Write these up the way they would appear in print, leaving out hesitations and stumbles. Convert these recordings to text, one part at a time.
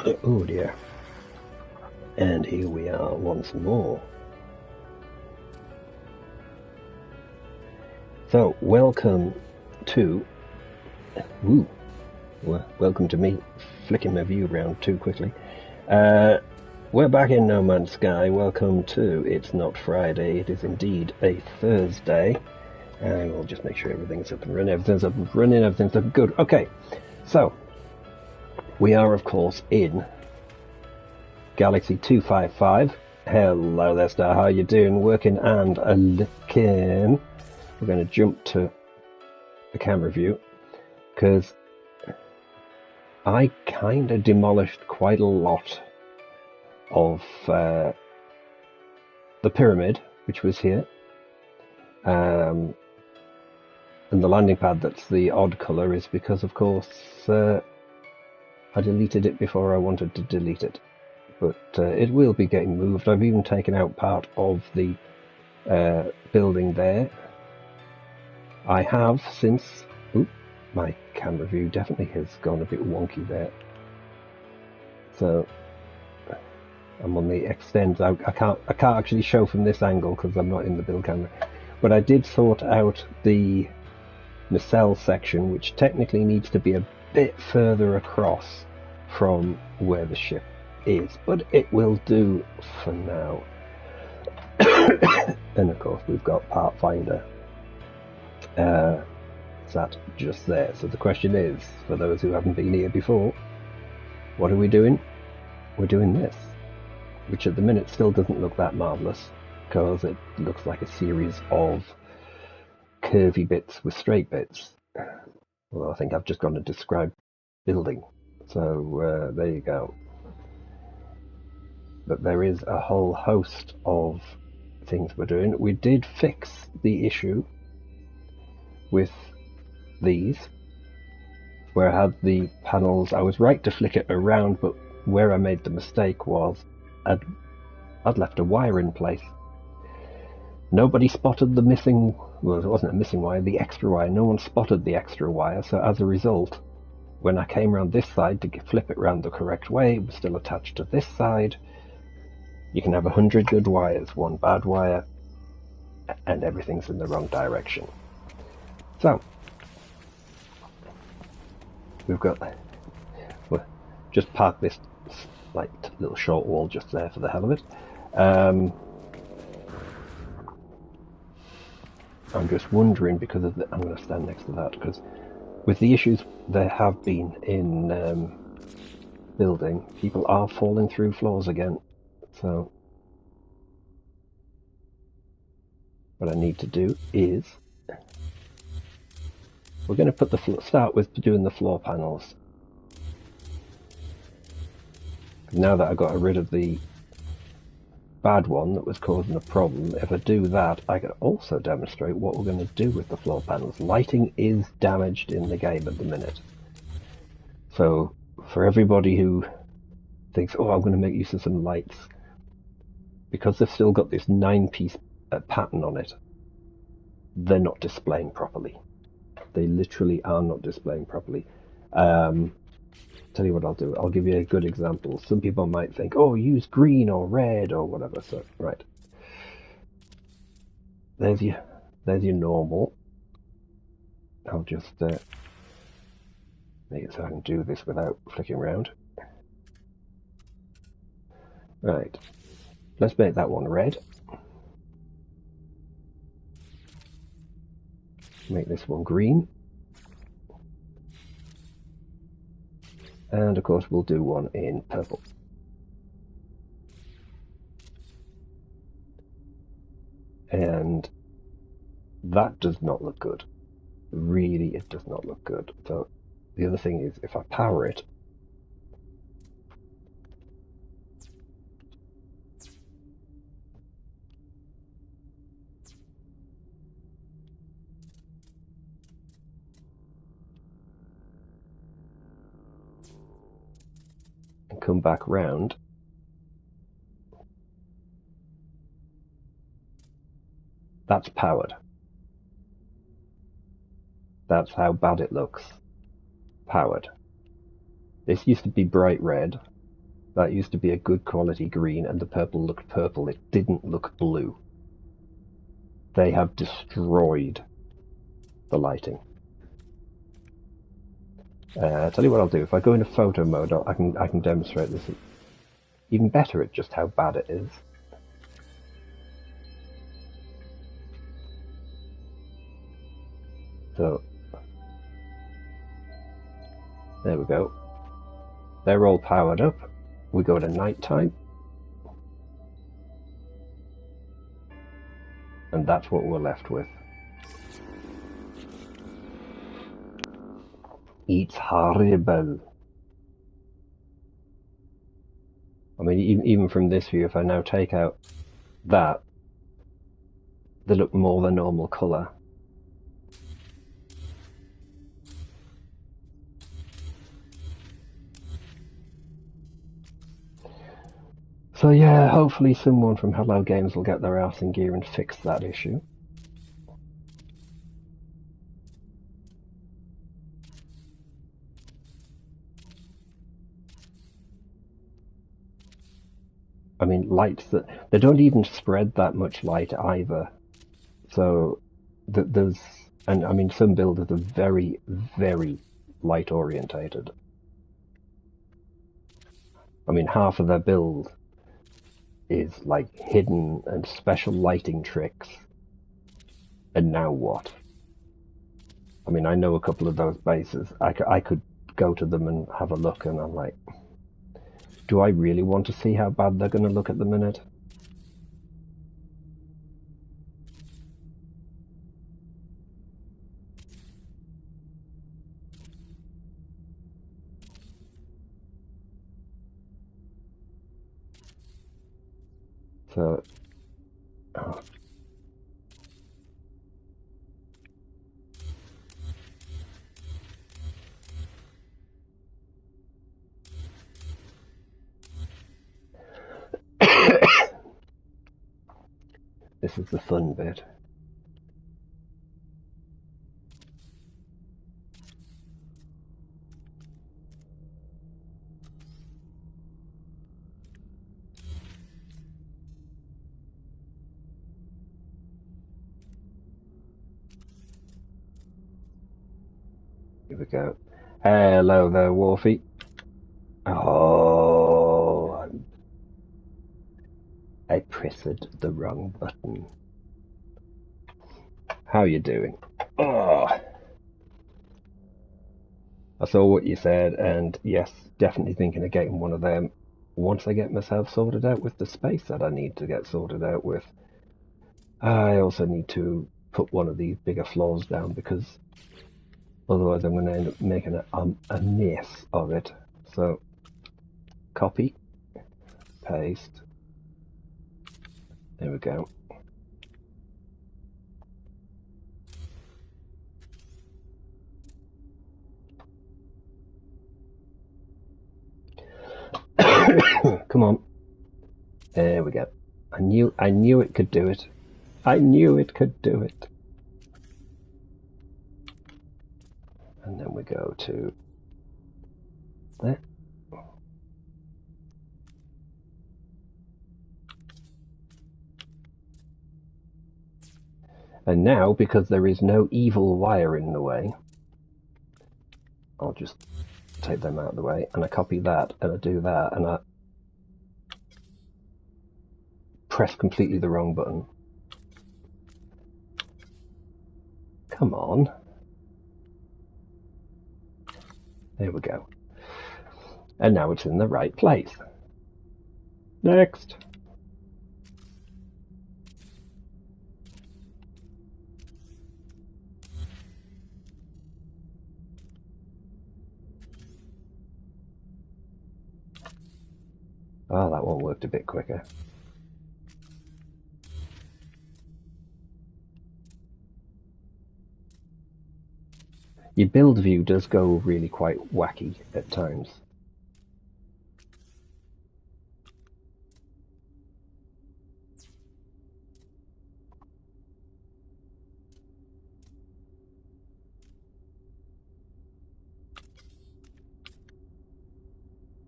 Oh dear. And here we are once more. So, welcome to... welcome to me flicking my view around too quickly. We're back in No Man's Sky. Welcome to It's Not Friday. It is indeed a Thursday. And we'll just make sure everything's up and running. Everything's up and running. Everything's looking good. Okay, so we are, of course, in Galaxy 255. Hello there, Star. How you doing? Working and looking. We're going to jump to the camera view because I kind of demolished quite a lot of the pyramid, which was here. And the landing pad that's the odd colour is because, of course, I deleted it before I wanted to delete it. But it will be getting moved. I've even taken out part of the building there. I have since... Oop, my camera view definitely has gone a bit wonky there. So I'm on the extend. I can't actually show from this angle because I'm not in the build camera. But I did sort out the nacelle section, which technically needs to be a bit further across from where the ship is, but it will do for now. And of course we've got Part Finder sat just there. So the question is, for those who haven't been here before, what are we doing? We're doing this, which at the minute still doesn't look that marvellous because it looks like a series of curvy bits with straight bits. Well, I think I've just gone to describe building. So there you go. But there is a whole host of things we're doing. We did fix the issue with these, where I had the panels. I was right to flick it around, but where I made the mistake was I'd left a wire in place. Nobody spotted the missing, well, it wasn't a missing wire, the extra wire. No one spotted the extra wire, so as a result, when I came around this side to flip it around the correct way, it was still attached to this side. You can have 100 good wires, one bad wire, and everything's in the wrong direction. So, we've got, well, just park this like little short wall just there for the hell of it. I'm just wondering, because of I'm going to stand next to that, because with the issues there have been in building, people are falling through floors again. So what I need to do is, we're going to put start with doing the floor panels. Now that I got rid of the bad one that was causing a problem, if I do that, I can also demonstrate what we're going to do with the floor panels. Lighting is damaged in the game at the minute. So for everybody who thinks, oh, I'm going to make use of some lights, because they've still got this 9-piece pattern on it, they're not displaying properly. They literally are not displaying properly. Tell you what I'll do. I'll give you a good example. Some people might think, oh, use green or red or whatever. So, right. There's your normal. I'll just make it so I can do this without flicking around. Right. Let's make that one red. Make this one green. And of course we'll do one in purple. And that does not look good. Really, it does not look good. So the other thing is, if I power it, and come back round, that's powered. That's how bad it looks. Powered. This used to be bright red, That used to be a good quality green, and the purple looked purple. It didn't look blue. They have destroyed the lighting. I'll tell you what I'll do. If I go into photo mode, I can demonstrate this even better at just how bad it is. So there we go. They're all powered up. We go to night time, and that's what we're left with. It's horrible. I mean, even from this view, if I now take out that, they look more than normal colour. So yeah, hopefully someone from Hello Games will get their arse in gear and fix that issue. I mean, lights that they don't even spread that much light either. So there's, and I mean, some builders are very, very light orientated. I mean, half of their build is like hidden and special lighting tricks. And now what? I mean, I know a couple of those bases. I could go to them and have a look, and I'm like, do I really want to see how bad they're going to look at the minute? So, oh. This is the fun bit. Here we go. Hello there, Warfy. Oh, I pressed the wrong button. How you doing? Oh, I saw what you said, and yes, definitely thinking of getting one of them once I get myself sorted out with the space that I need to get sorted out with. I also need to put one of these bigger floors down because otherwise I'm going to end up making a mess of it. So, copy, paste. There we go. Come on. There we go. I knew it could do it. I knew it could do it. And then we go to there. And now, because there is no evil wire in the way, I'll just take them out of the way, and I copy that, and I do that, and I press completely the wrong button. Come on. There we go. And now it's in the right place. Next. Oh, that one worked a bit quicker. Your build view does go really quite wacky at times.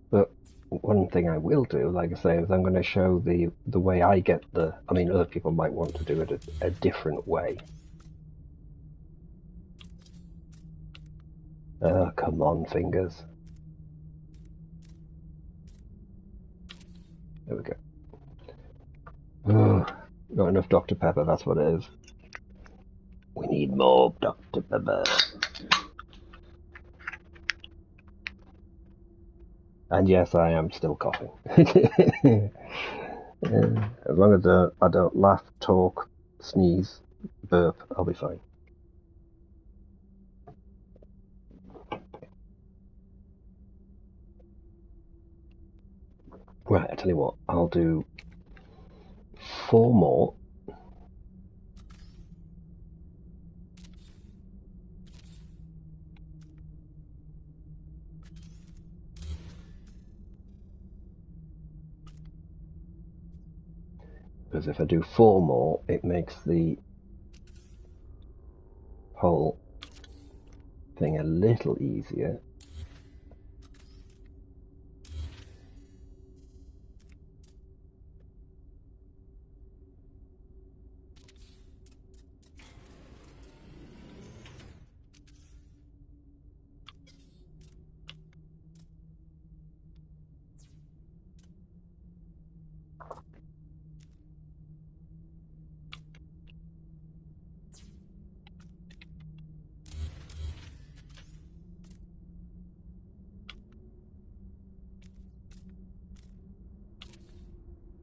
But one thing I will do, like I say, is I'm going to show the way I get the. I mean, other people might want to do it a different way. Oh, come on, fingers. There we go. Oh, not enough Dr. Pepper, that's what it is. We need more Dr. Pepper. And yes, I am still coughing. As long as I don't laugh, talk, sneeze, burp, I'll be fine. Right, I tell you what, I'll do 4 more. Because if I do 4 more, it makes the whole thing a little easier.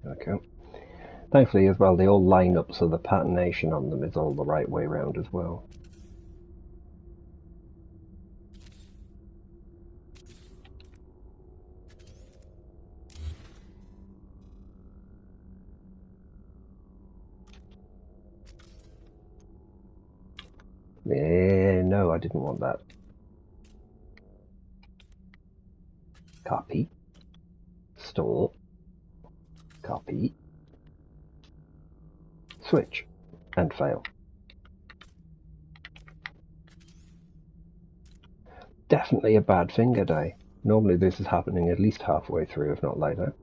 Okay. Thankfully, as well, they all line up so the patternation on them is all the right way around as well. No, I didn't want that. Copy. Store. Copy. Switch. And fail. Definitely a bad finger day. Normally this is happening at least halfway through, if not later.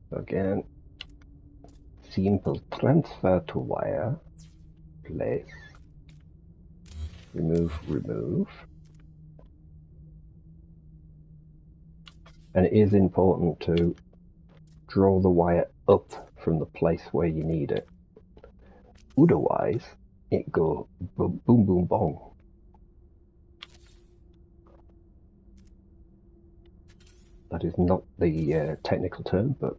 Again, simple transfer to wire, place, remove, remove. And it is important to draw the wire up from the place where you need it. Otherwise, it goes boom, boom, boom, bong. That is not the technical term, but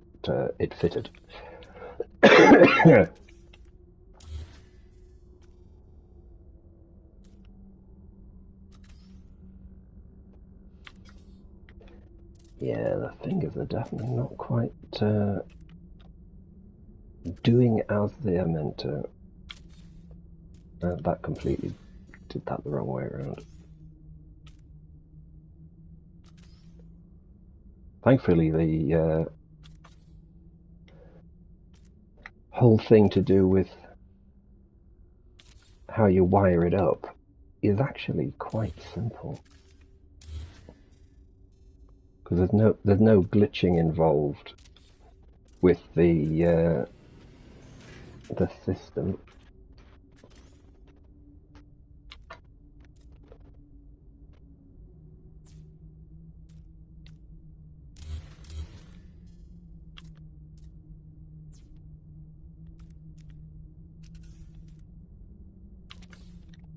it fitted. Yeah, the fingers are definitely not quite doing as they are meant to. That completely did that the wrong way around. Thankfully, the whole thing to do with how you wire it up is actually quite simple. Because there's no glitching involved with the system.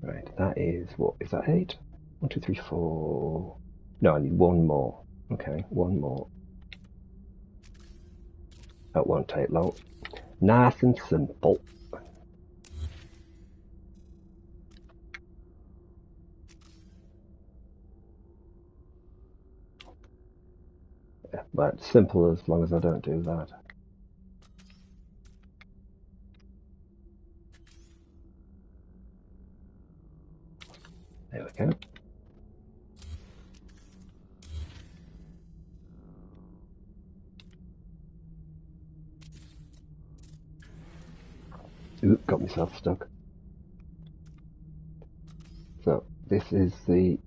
Right, that is, what is that, 8? 1, 2, 3, 4. No, I need 1 more. Okay, 1 more. That won't take long. Nice and simple. Yeah, but simple as long as I don't do that. There we go. Oop, got myself stuck. So this is the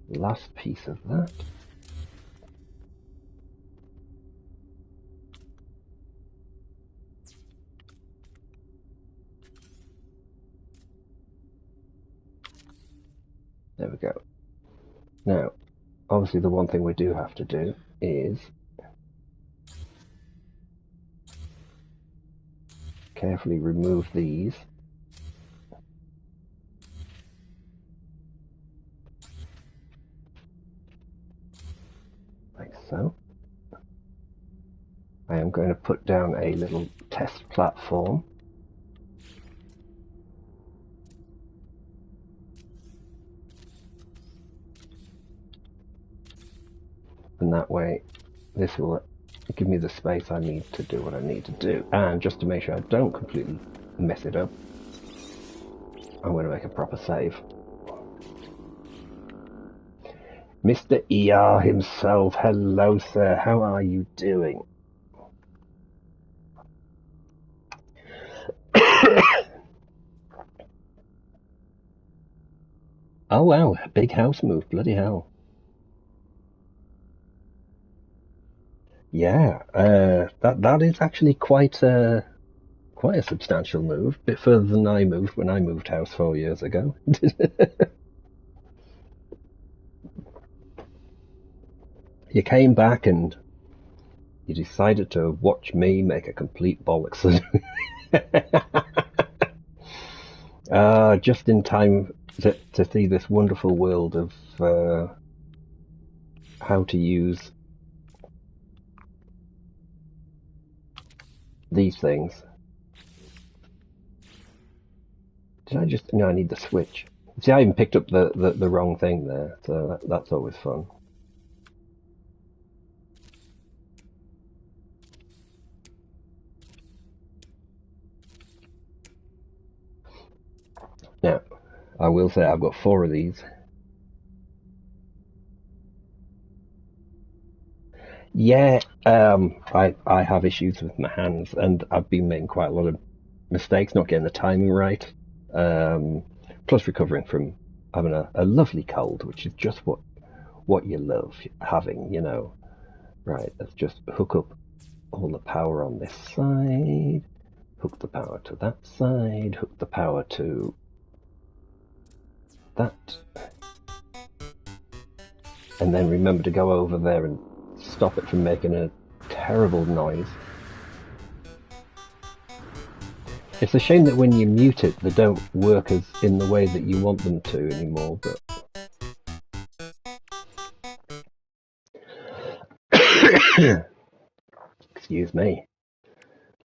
last piece of that. There we go. Now, obviously the one thing we do have to do is carefully remove these. Like so. I am going to put down a little test platform. And that way, this will give me the space I need to do what I need to do. And just to make sure I don't completely mess it up, I'm going to make a proper save. Mr. ER himself, hello sir, how are you doing? Oh wow, big house move, bloody hell. Yeah, that is actually quite a substantial move. A bit further than I moved when I moved house 4 years ago. You came back and you decided to watch me make a complete bollocks. Just in time to see this wonderful world of how to use these things. Did I just... No, I need the switch. See, I even picked up the wrong thing there, so that's always fun. Now, I will say I've got 4 of these. Yeah, I have issues with my hands, and I've been making quite a lot of mistakes, not getting the timing right. Plus recovering from having a lovely cold, which is just what you love having, you know. Right, let's just hook up all the power on this side, hook the power to that side, hook the power to that, and then remember to go over there and stop it from making a terrible noise. It's a shame that when you mute it, they don't work as in the way that you want them to anymore, but... Excuse me.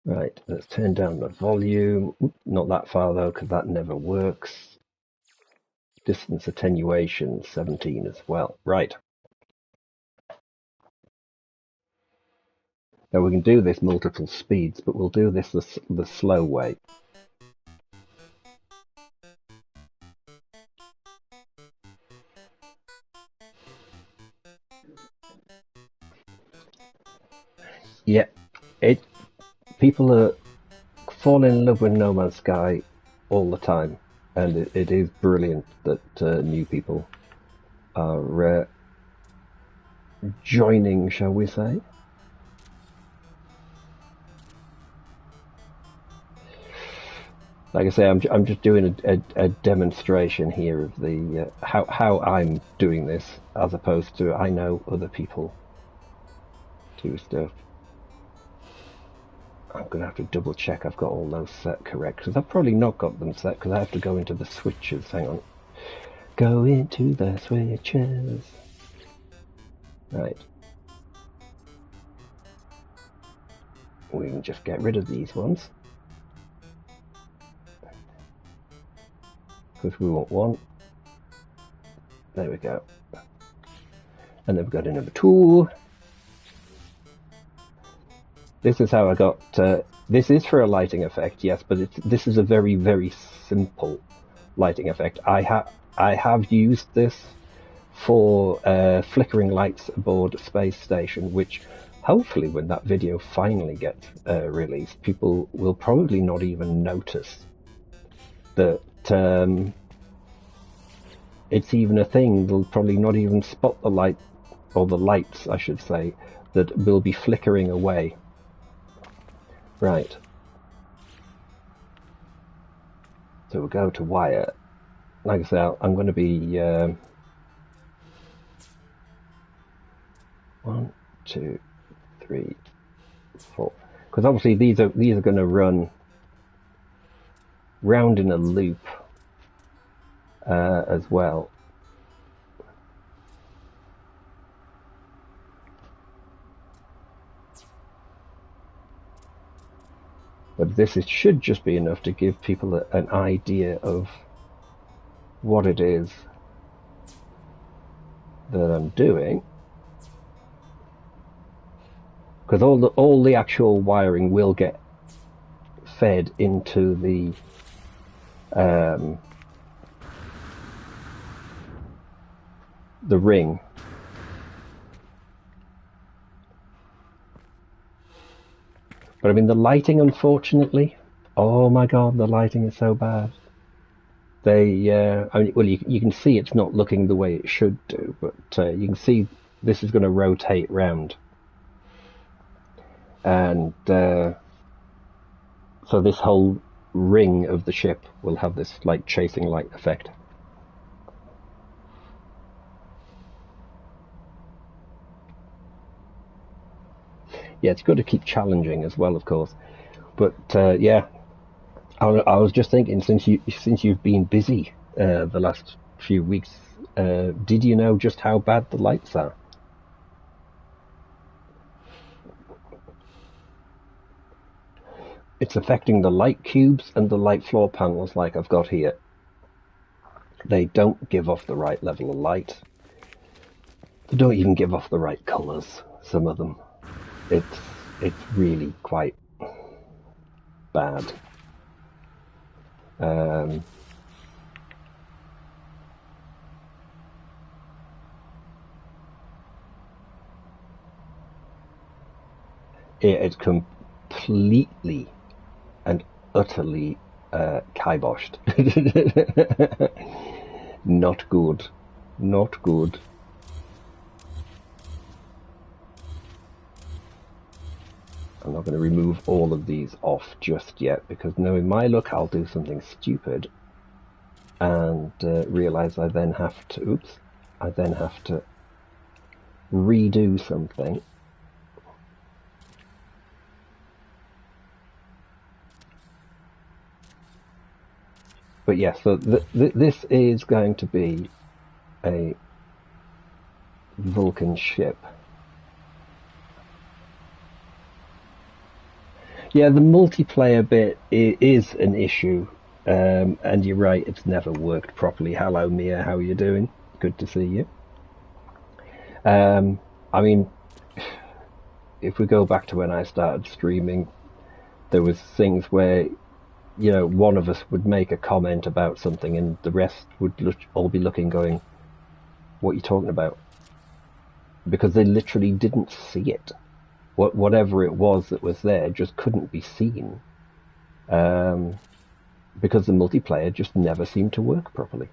Right, let's turn down the volume. Not that far though, because that never works. Distance attenuation 17 as well. Right. Now we can do this multiple speeds, but we'll do this the slow way. Yeah, people are falling in love with No Man's Sky all the time, and it is brilliant that new people are joining, shall we say. Like I say, I'm just doing a demonstration here of the how I'm doing this, as opposed to I know other people do stuff. I'm going to have to double check I've got all those set correct, because I've probably not got them set, because I have to go into the switches. Hang on. Go into the switches. Right. We can just get rid of these ones, because we want one. There we go. And then we've got a number 2. This is how I got... this is for a lighting effect, yes, but this is a very, very simple lighting effect. I have used this for flickering lights aboard a space station, which hopefully when that video finally gets released, people will probably not even notice that it's even a thing. They'll probably not even spot the light, or the lights, I should say, that will be flickering away. Right. So we'll go to wire. Like I said, I'm going to be 1, 2, 3, 4. Because obviously these are going to run round in a loop as well. But this should just be enough to give people an idea of what it is that I'm doing. Because all the actual wiring will get fed into the ring. But I mean, the lighting, unfortunately, oh my god, the lighting is so bad. They, I mean, well, you can see it's not looking the way it should do, but you can see this is going to rotate round. And so this whole ring of the ship will have this like chasing light effect. Yeah, it's got to keep challenging as well, of course. But yeah, I was just thinking, since you've been busy the last few weeks, did you know just how bad the lights are? It's affecting the light cubes and the light floor panels like I've got here. They don't give off the right level of light. They don't even give off the right colours, some of them. It's really quite bad. It's completely and utterly kiboshed. Not good. Not good. I'm not going to remove all of these off just yet, because knowing my luck, I'll do something stupid and realise I then have to redo something. But yes, so this is going to be a Vulcan ship. Yeah, the multiplayer bit is an issue, and you're right, it's never worked properly. Hello, Mia, how are you doing? Good to see you. I mean, if we go back to when I started streaming, there was things where, you know, one of us would make a comment about something and the rest would all be looking going, what are you talking about? Because they literally didn't see it. Whatever it was that was there just couldn't be seen, because the multiplayer just never seemed to work properly.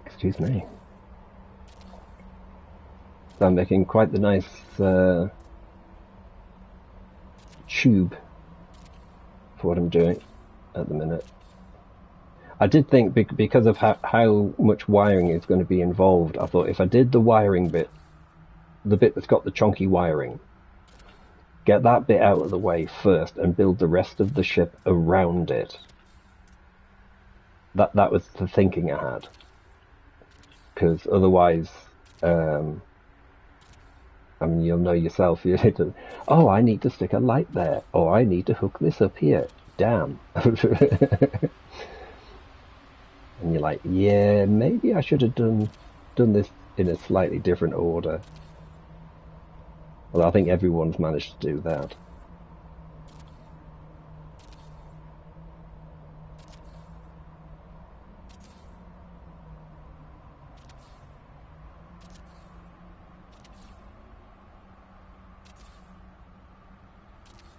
Excuse me. I'm making quite the nice tube for what I'm doing at the minute. I did think, because of how much wiring is going to be involved, I thought if I did the wiring bit, the bit that's got the chunky wiring, get that bit out of the way first and build the rest of the ship around it. That was the thinking I had. Because otherwise, I mean, you'll know yourself. You need to, oh, I need to stick a light there, or I need to hook this up here. Damn. And you're like, yeah, maybe I should have done this in a slightly different order. Well, I think everyone's managed to do that.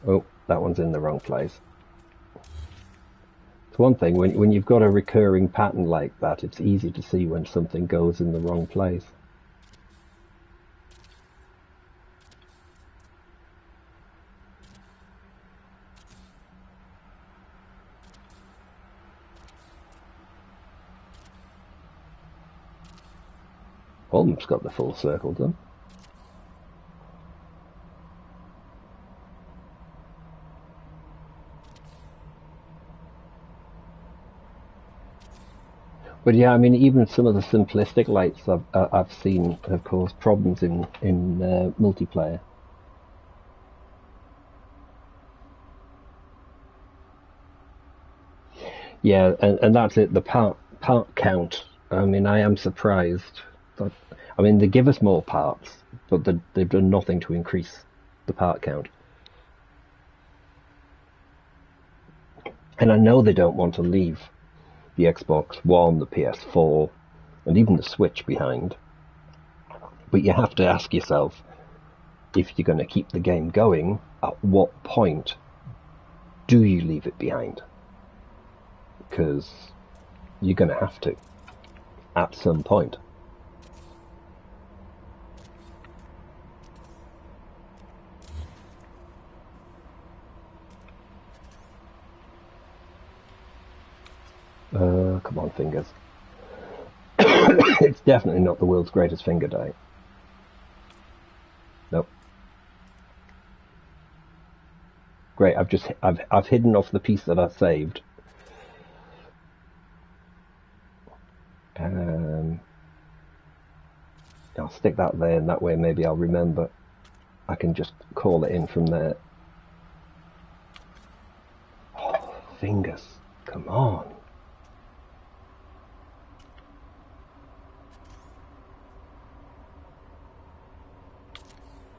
Oh, that one's in the wrong place. It's one thing, when you've got a recurring pattern like that, it's easy to see when something goes in the wrong place. Almost got the full circle done. But yeah, I mean, even some of the simplistic lights I've seen have caused problems in multiplayer. Yeah, and that's it. The part count. I mean, I am surprised. I mean, they give us more parts, but they've done nothing to increase the part count. And I know they don't want to leave the Xbox One, the PS4, and even the Switch behind. But you have to ask yourself, if you're going to keep the game going, at what point do you leave it behind? Because you're going to have to, at some point. Come on, fingers. It's definitely not the world's greatest finger die. Nope. Great, I've hidden off the piece that I saved. I'll stick that there, and that way maybe I'll remember. I can just call it in from there. Oh, fingers, come on.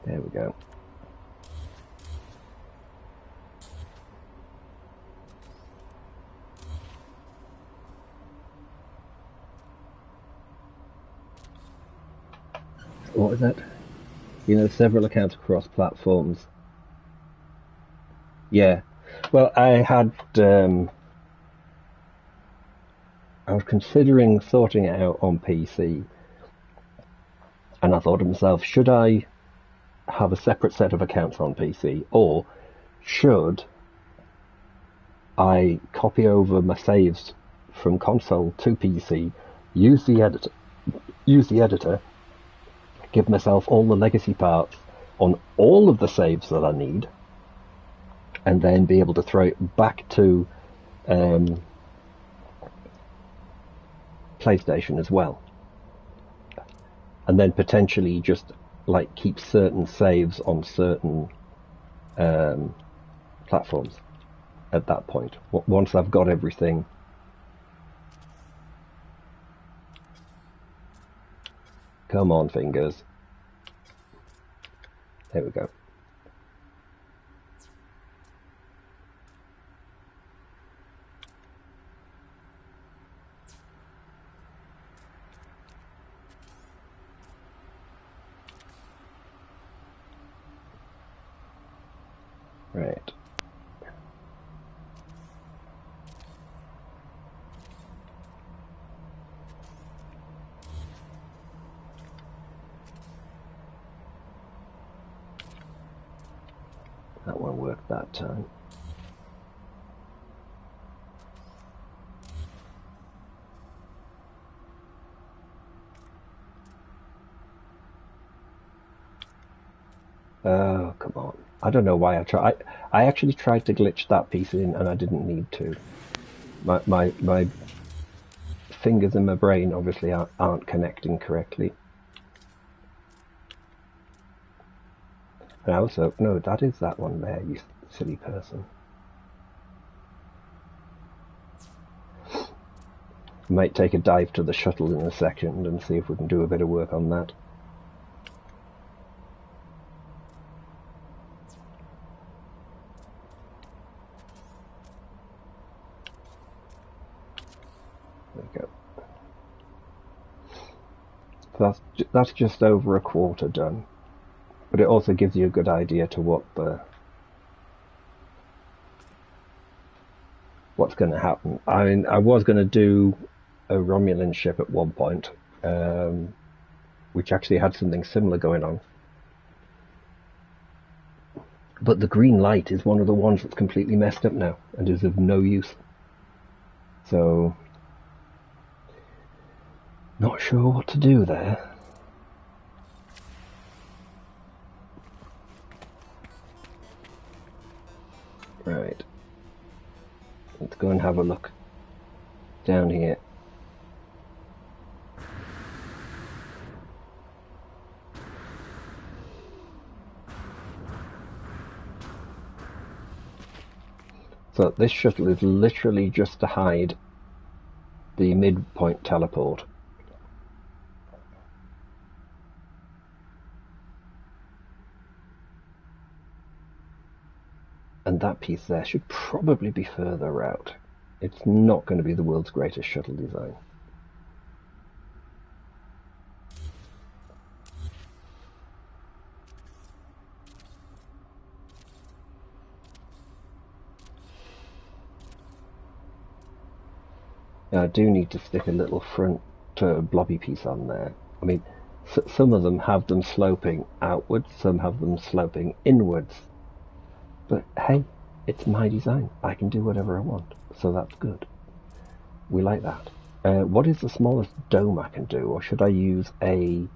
There we go. What was that? You know, several accounts across platforms. Yeah. Well, I was considering sorting it out on PC, and I thought to myself, should I have a separate set of accounts on PC, or should I copy over my saves from console to PC, use the editor, give myself all the legacy parts on all of the saves that I need, and then be able to throw it back to PlayStation as well, and then potentially just like keep certain saves on certain platforms at that point, once I've got everything. Come on, fingers. There we go. Right. That won't work that time. Oh, come on. I don't know why I actually tried to glitch that piece in, and I didn't need to. My fingers in my brain obviously aren't connecting correctly. And also, no, that is that one there, you silly person. Might take a dive to the shuttle in a second and see if we can do a bit of work on that. There we go. So that's just over a quarter done, but it also gives you a good idea to what's going to happen. I mean, I was going to do a Romulan ship at one point, which actually had something similar going on. But the green light is one of the ones that's completely messed up now and is of no use. So, not sure what to do there. Right. Let's go and have a look down here. So this shuttle is literally just to hide the midpoint teleport. And that piece there should probably be further out. It's not going to be the world's greatest shuttle design. Now, I do need to stick a little front blobby piece on there. I mean, some of them have them sloping outwards, some have them sloping inwards. But hey, it's my design. I can do whatever I want, so that's good. We like that. What is the smallest dome I can do, or should I use a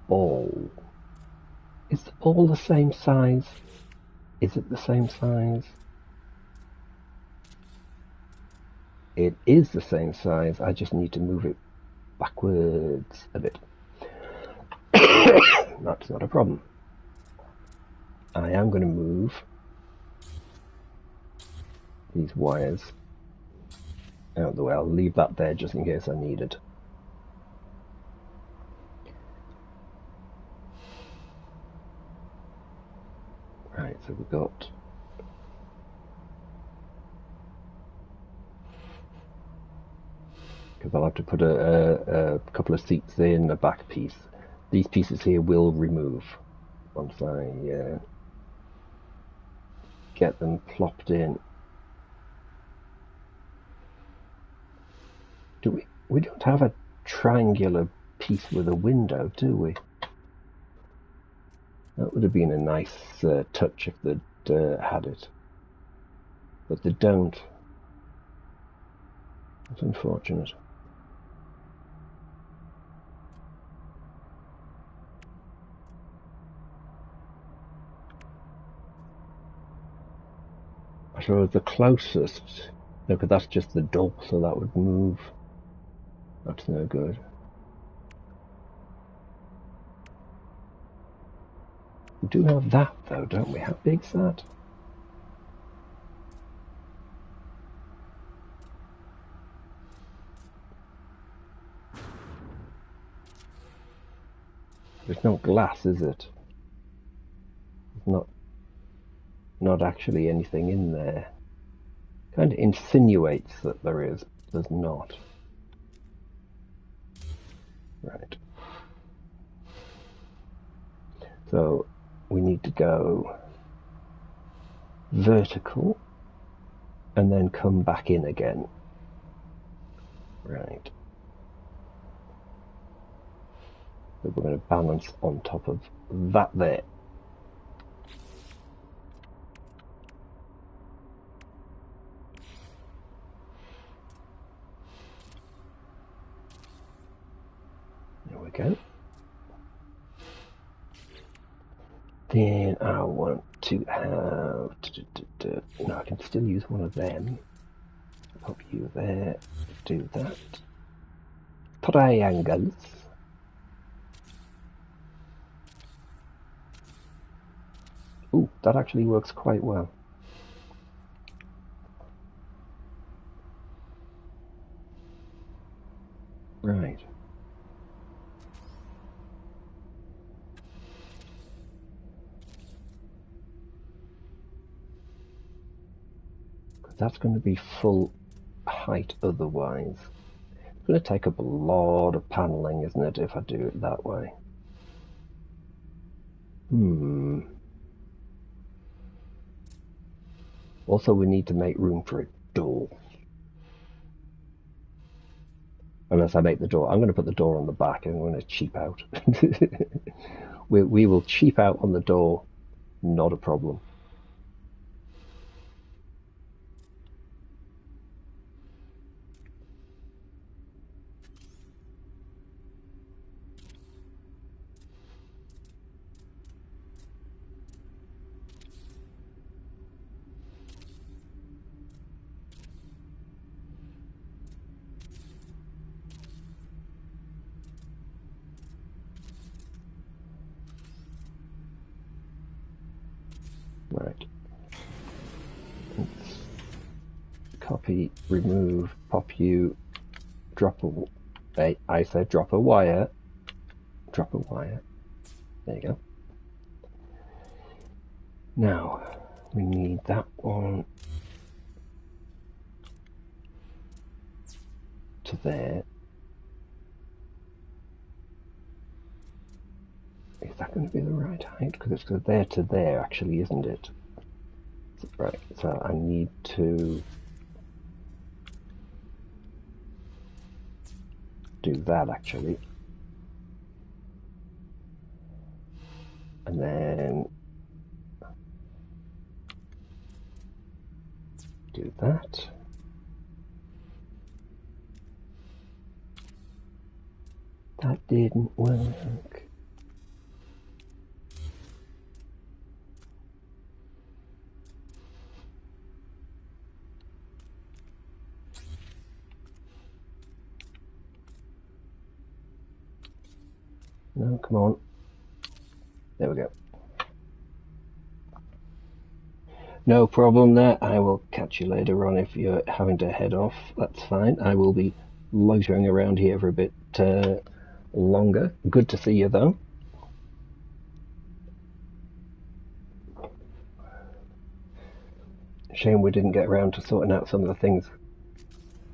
ball? Is the ball the same size? Is it the same size? It is the same size. I just need to move it backwards a bit. That's not a problem. I am going to move these wires out of the way. I'll leave that there just in case I need it. Right, so we've got because I'll have to put a couple of seats in a back piece. These pieces here will remove once I get them plopped in. We don't have a triangular piece with a window, do we? That would have been a nice touch if they'd had it, but they don't. That's unfortunate. I suppose the closest, no, because that's just the door, so that would move. That's no good. We do have that though, don't we? How big's that? There's no glass, is it? There's not actually anything in there. Kind of insinuates that there is, but there's not. Right. So we need to go vertical and then come back in again. Right. So we're going to balance on top of that there. There we go. Then I want to have... No, I can still use one of them. Pop you there. Do that. Triangles. Ooh, that actually works quite well. Right. That's going to be full height otherwise. It's going to take up a lot of paneling, isn't it, if I do it that way? Also, we need to make room for a door. Unless I make the door. I'm going to put the door on the back and I'm going to cheap out. we will cheap out on the door. Not a problem. Right. Let's copy, remove, pop you, drop a, I said drop a wire. Drop a wire. There you go. Now, we need that one to there. Is that going to be the right height? Because it's there to there, actually, isn't it? Right, so I need to do that, actually. And then do that. That didn't work. No, come on. There we go. No problem there. I will catch you later on if you're having to head off. That's fine. I will be loitering around here for a bit longer. Good to see you, though. Shame we didn't get around to sorting out some of the things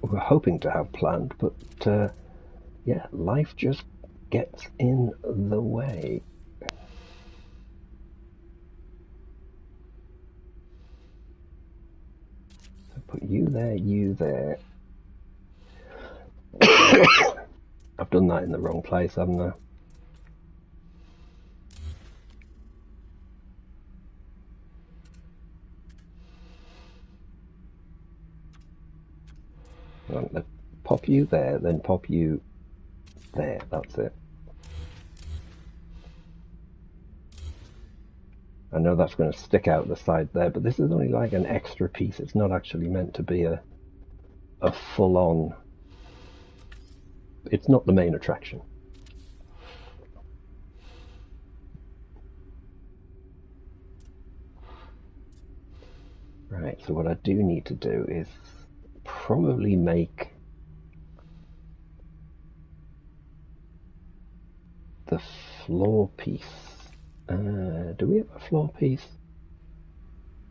we were hoping to have planned, but yeah, life just gets in the way. So put you there, you there. I've done that in the wrong place, haven't I? Right, let's pop you there, then pop you there. That's it. I know that's going to stick out the side there, but this is only like an extra piece. It's not actually meant to be a full-on... It's not the main attraction. Right, so what I do need to do is probably make the floor piece. Do we have a floor piece?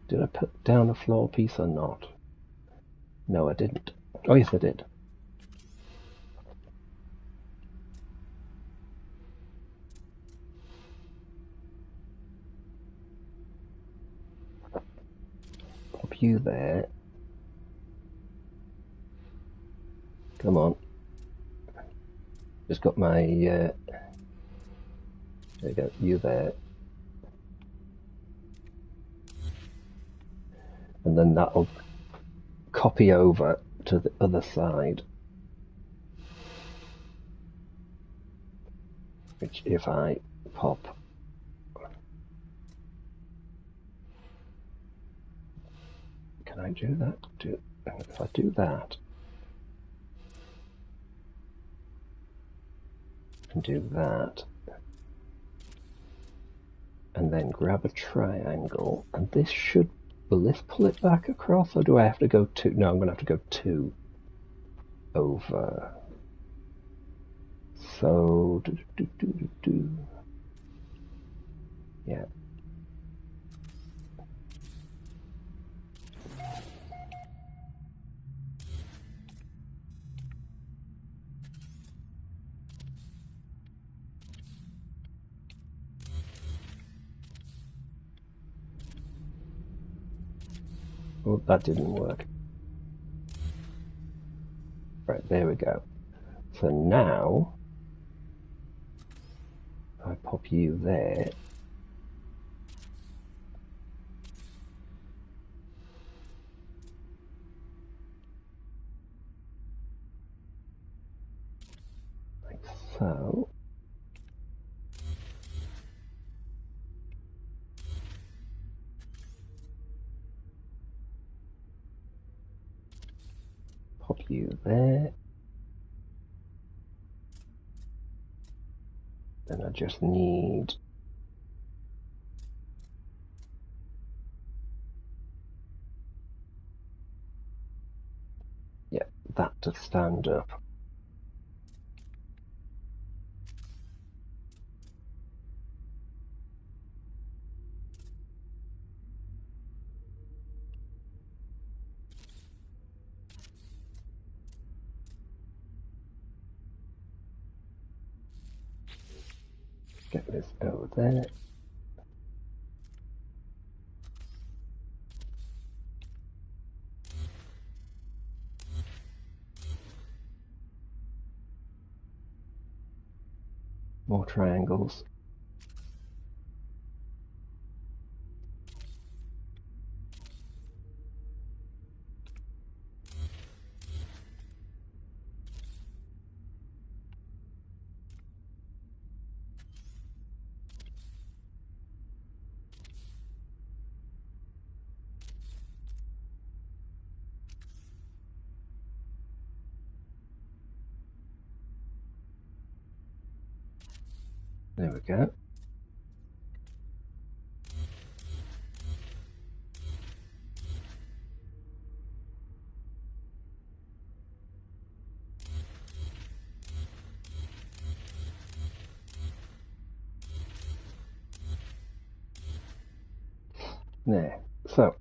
Did I put down a floor piece or not? No, I didn't. Oh, yes, I did. Pop you there. Come on. Just got my... there you go, you there. And then that'll copy over to the other side. Which if I pop... Can I do that? If I do that... And do that... And then grab a triangle, and this should... Will this pull it back across, or do I have to go two? No, I'm going to have to go two over. So, yeah. Oh, that didn't work. Right, there we go. So now, I pop you there. Like so. Pop you there. Then I just need that to stand up. Get this over there. More triangles. There we go. There. So,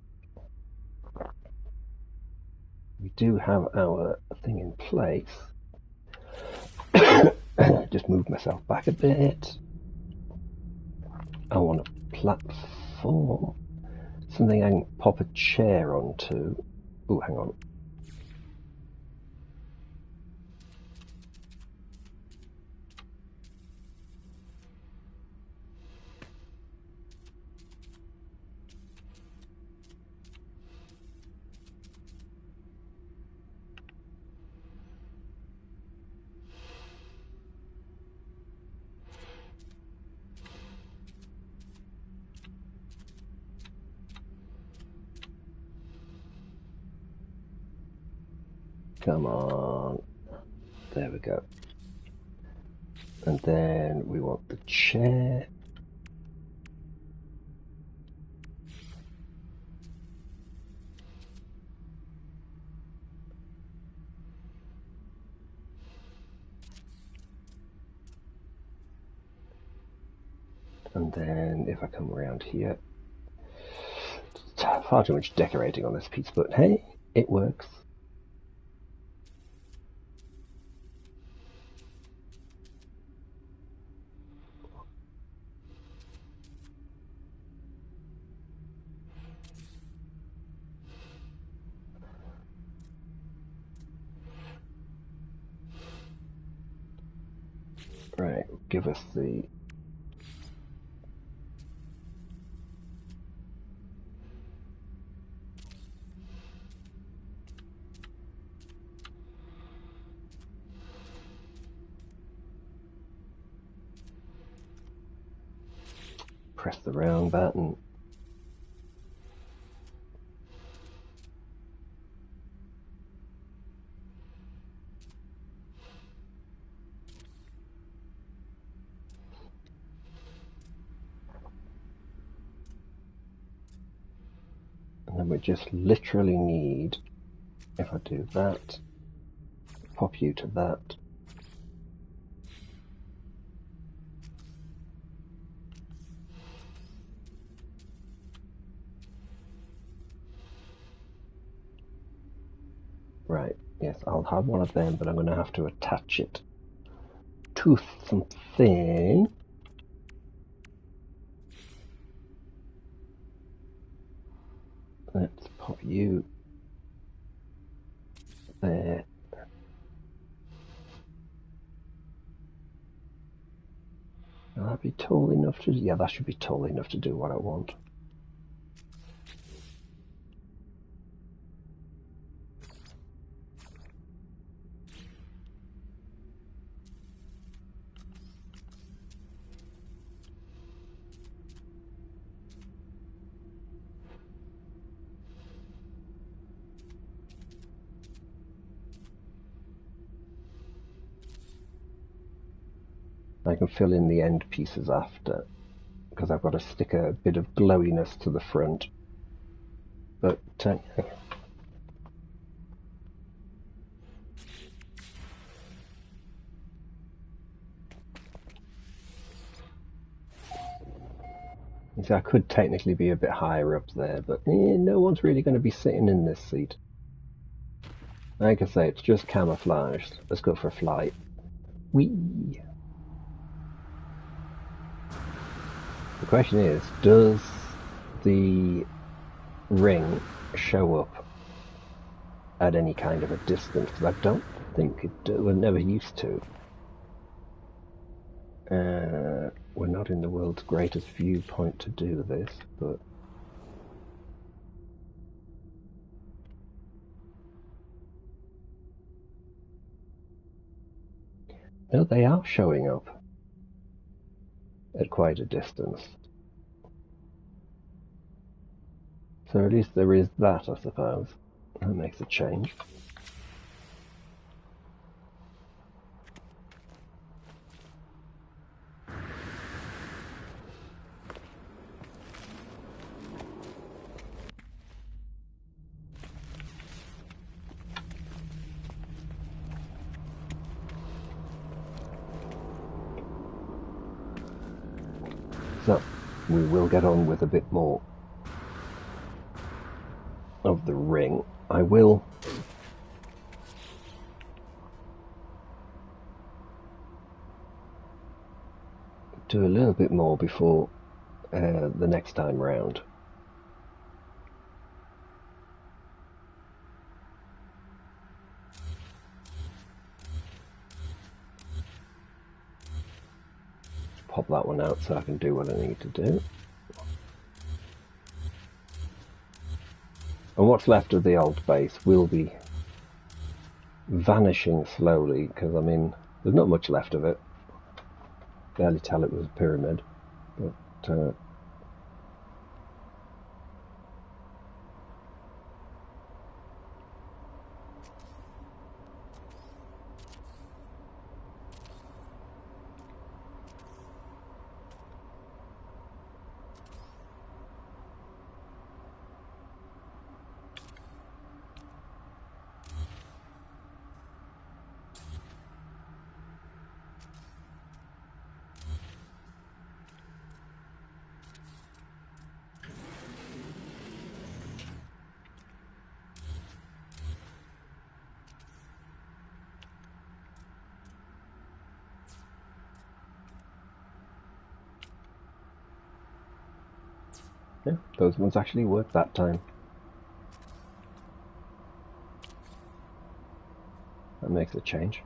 we do have our thing in place. Just move myself back a bit. I want a platform. Something I can pop a chair onto. Oh, hang on. Come on. There we go. And then we want the chair. And then if I come around here, far too much decorating on this piece, but hey, it works. Right, give us the press the round button. And then we just literally need, if I do that, pop you to that. Right, yes, I'll have one of them, but I'm going to have to attach it to something. Let's pop you there. Will that be tall enough to... Yeah, that should be tall enough to do what I want. I can fill in the end pieces after, because I've got to stick a bit of glowiness to the front. But see, I could technically be a bit higher up there, but no one's really going to be sitting in this seat. Like I say, it's just camouflaged. Let's go for a flight. Whee! The question is, does the ring show up at any kind of a distance? Because I don't think it do. Well, never used to. We're not in the world's greatest viewpoint to do this, but... No, they are showing up at quite a distance. So at least there is that, I suppose. That makes a change. So, we will get on with a bit more of the ring. I will do a little bit more before the next time round. Pop that one out so I can do what I need to do. And what's left of the old base will be vanishing slowly, because I mean, there's not much left of it. Barely tell it was a pyramid, but yeah, those ones actually worked that time. That makes a change.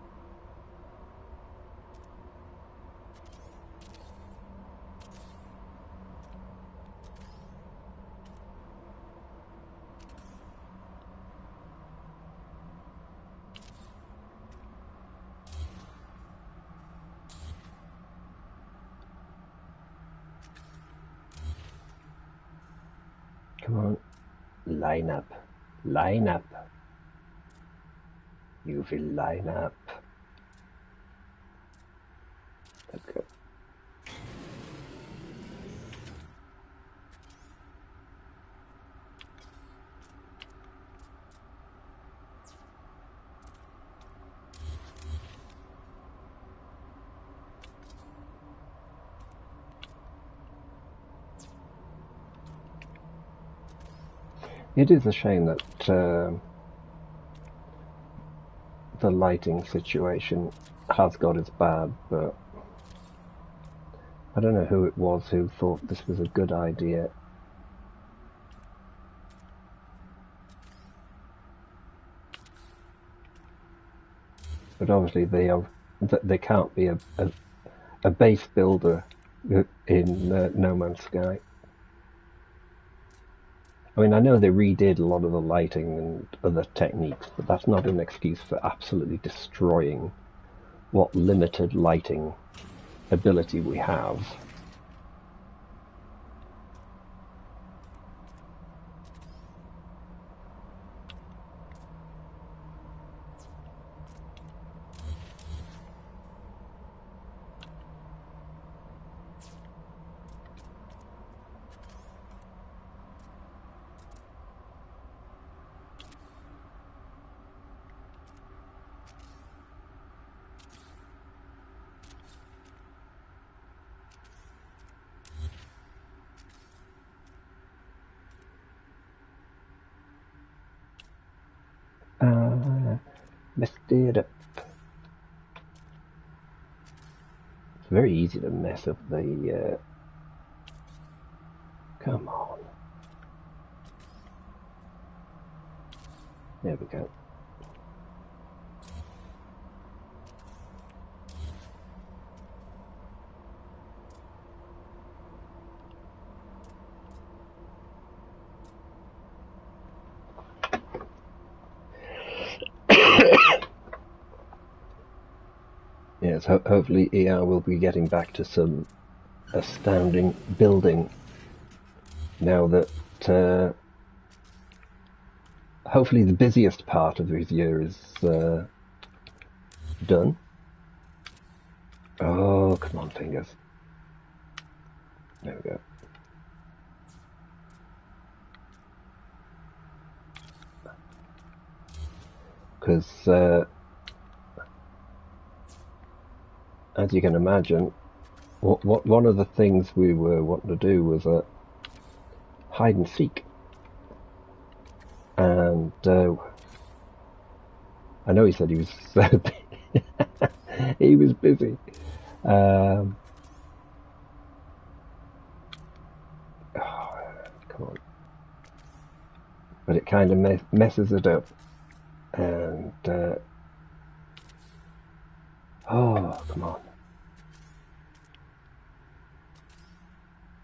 Come on, line up, line up. You will line up. Okay. It is a shame that the lighting situation has got its bad, but I don't know who it was who thought this was a good idea. But obviously they can't be a base builder in No Man's Sky. I mean, I know they redid a lot of the lighting and other techniques, but that's not an excuse for absolutely destroying what limited lighting ability we have. Messed it up. It's very easy to mess up the... Come on. There we go. Yes, hopefully ER will be getting back to some astounding building now that hopefully the busiest part of his year is done. Oh, come on, fingers. There we go. Because as you can imagine, one of the things we were wanting to do was hide and seek, and I know he said he was he was busy. Oh, come on, but it kind of messes it up, and oh, come on.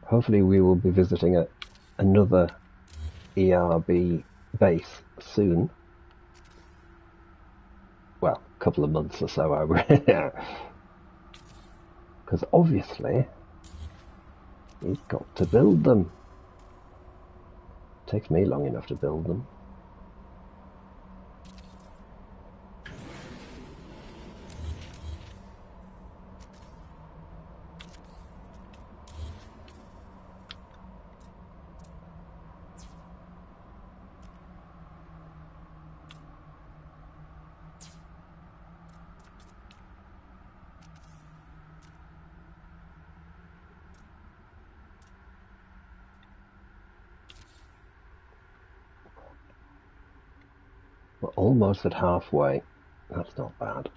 Hopefully we will be visiting another ERB base soon. Well, a couple of months or so, because obviously he's got to build them. Takes me long enough to build them. We're almost at halfway. That's not bad.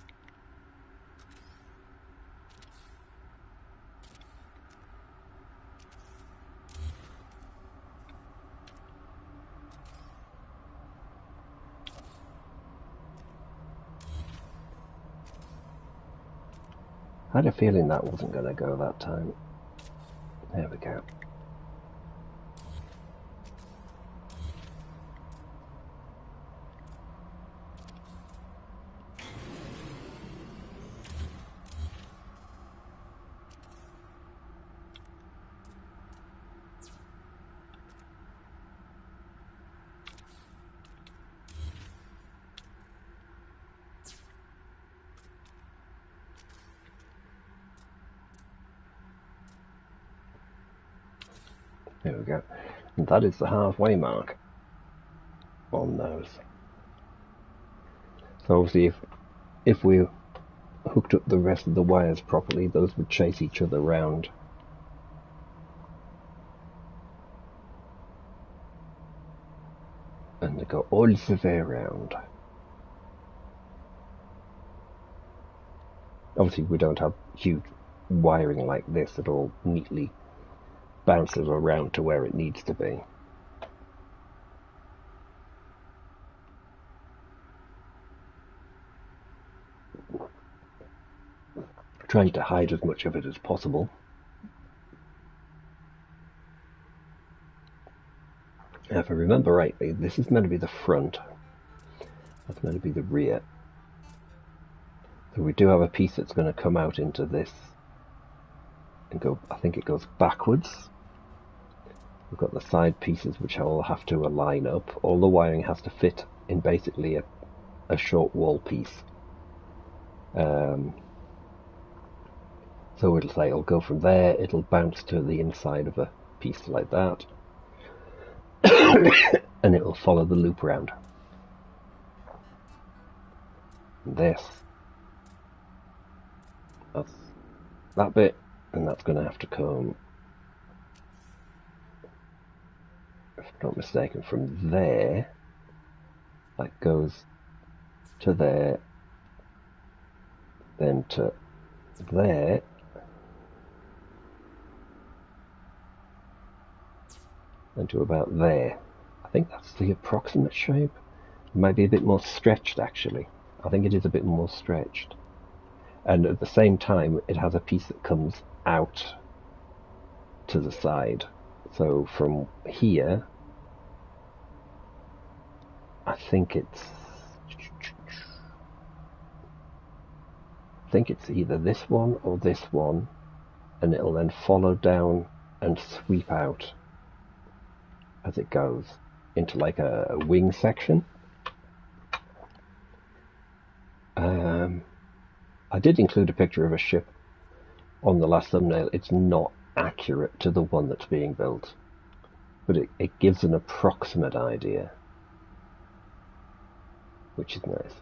I had a feeling that wasn't going to go that time. There we go. There we go. And that is the halfway mark on those. So obviously if we hooked up the rest of the wires properly, those would chase each other round. And they go all the way around. Obviously we don't have huge wiring like this. It all neatly bounces around to where it needs to be. Trying to hide as much of it as possible. If I remember rightly, this is meant to be the front. That's meant to be the rear. So we do have a piece that's going to come out into this and go, I think it goes backwards. We've got the side pieces which all have to align up. All the wiring has to fit in basically a short wall piece. So it'll say it'll go from there, it'll bounce to the inside of a piece like that, and it will follow the loop round. This, that's that bit, and that's going to have to come, if I'm not mistaken, from there, that goes to there, then to there, and to about there. I think that's the approximate shape. It might be a bit more stretched actually. I think it is a bit more stretched. And at the same time it has a piece that comes out to the side. So from here, I think it's either this one or this one, and it'll then follow down and sweep out as it goes into like a wing section. I did include a picture of a ship on the last thumbnail. It's not accurate to the one that's being built, but it gives an approximate idea, which is nice.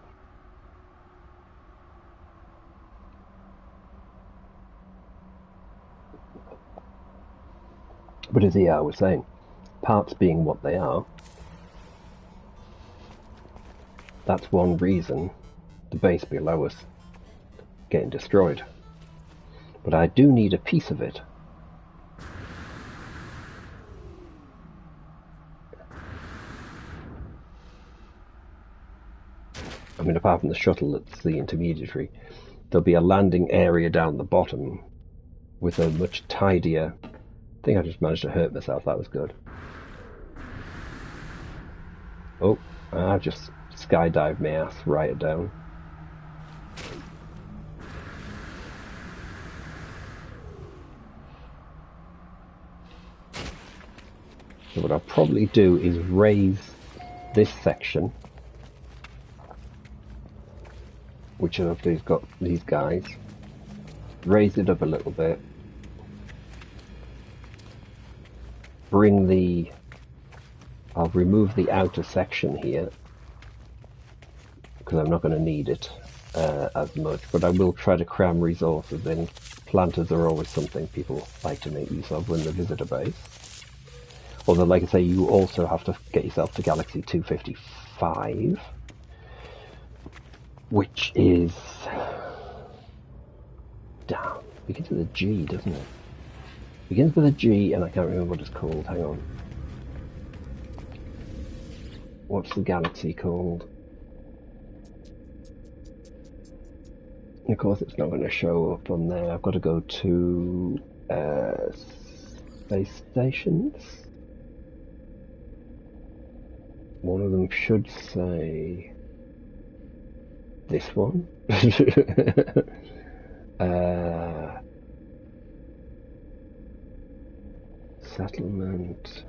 But as I was saying, parts being what they are, that's one reason the base below us getting destroyed. But I do need a piece of it. I mean, apart from the shuttle that's the intermediary, there'll be a landing area down the bottom with a much tidier... I think I just managed to hurt myself, that was good. Oh, I just skydived my ass right down. So what I'll probably do is raise this section, which has got these guys, raise it up a little bit, I'll remove the outer section here because I'm not going to need it as much, but I will try to cram resources in. Planters are always something people like to make use of when they visit a base. Although, like I say, you also have to get yourself to Galaxy 255, which is... Damn, begins with a G, doesn't it? Begins with a G, and I can't remember what it's called. Hang on. What's the galaxy called? Of course, it's not going to show up on there. I've got to go to space stations. One of them should say this one. Settlement.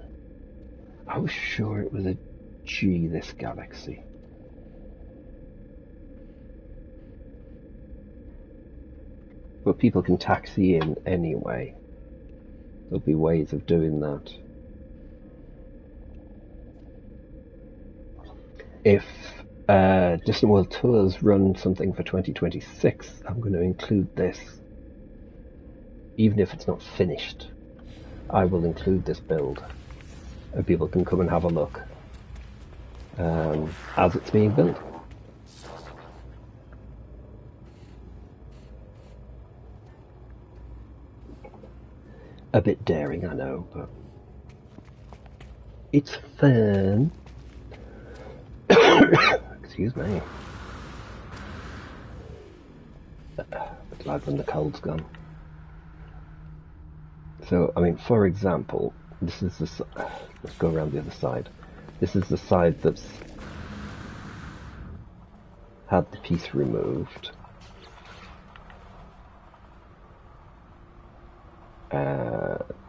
I was sure it was a G, this galaxy. But people can taxi in anyway. There'll be ways of doing that. If Distant World Tours run something for 2026, I'm going to include this. Even if it's not finished, I will include this build, and people can come and have a look as it's being built. A bit daring, I know, but it's fun. Excuse me. Glad when the cold's gone. So, I mean, for example, this is the... Let's go around the other side. This is the side that's had the piece removed.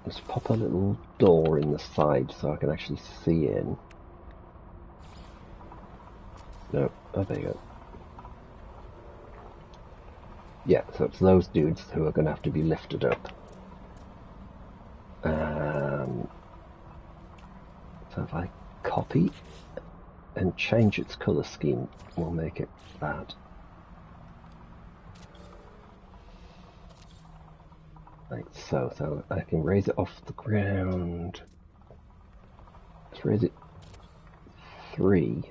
Let's pop a little door in the side so I can actually see in. No, oh, there you go. Yeah, so it's those dudes who are going to have to be lifted up. So if I copy and change its colour scheme, we'll make it that. Like so. So I can raise it off the ground. Let's raise it 3.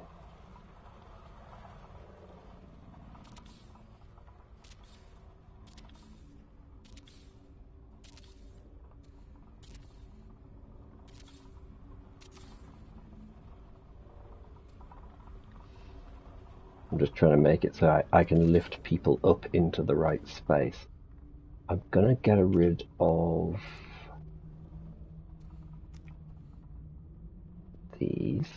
I'm just trying to make it so I can lift people up into the right space. I'm gonna get rid of these.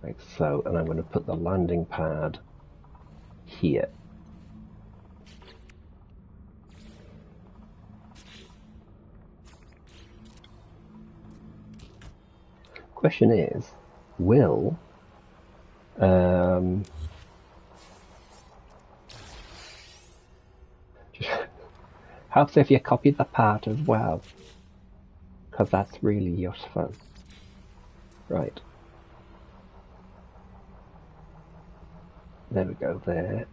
Like so, and I'm going to put the landing pad here. Question is, will helps if you copy the part as well, because that's really useful. Right. There we go, there.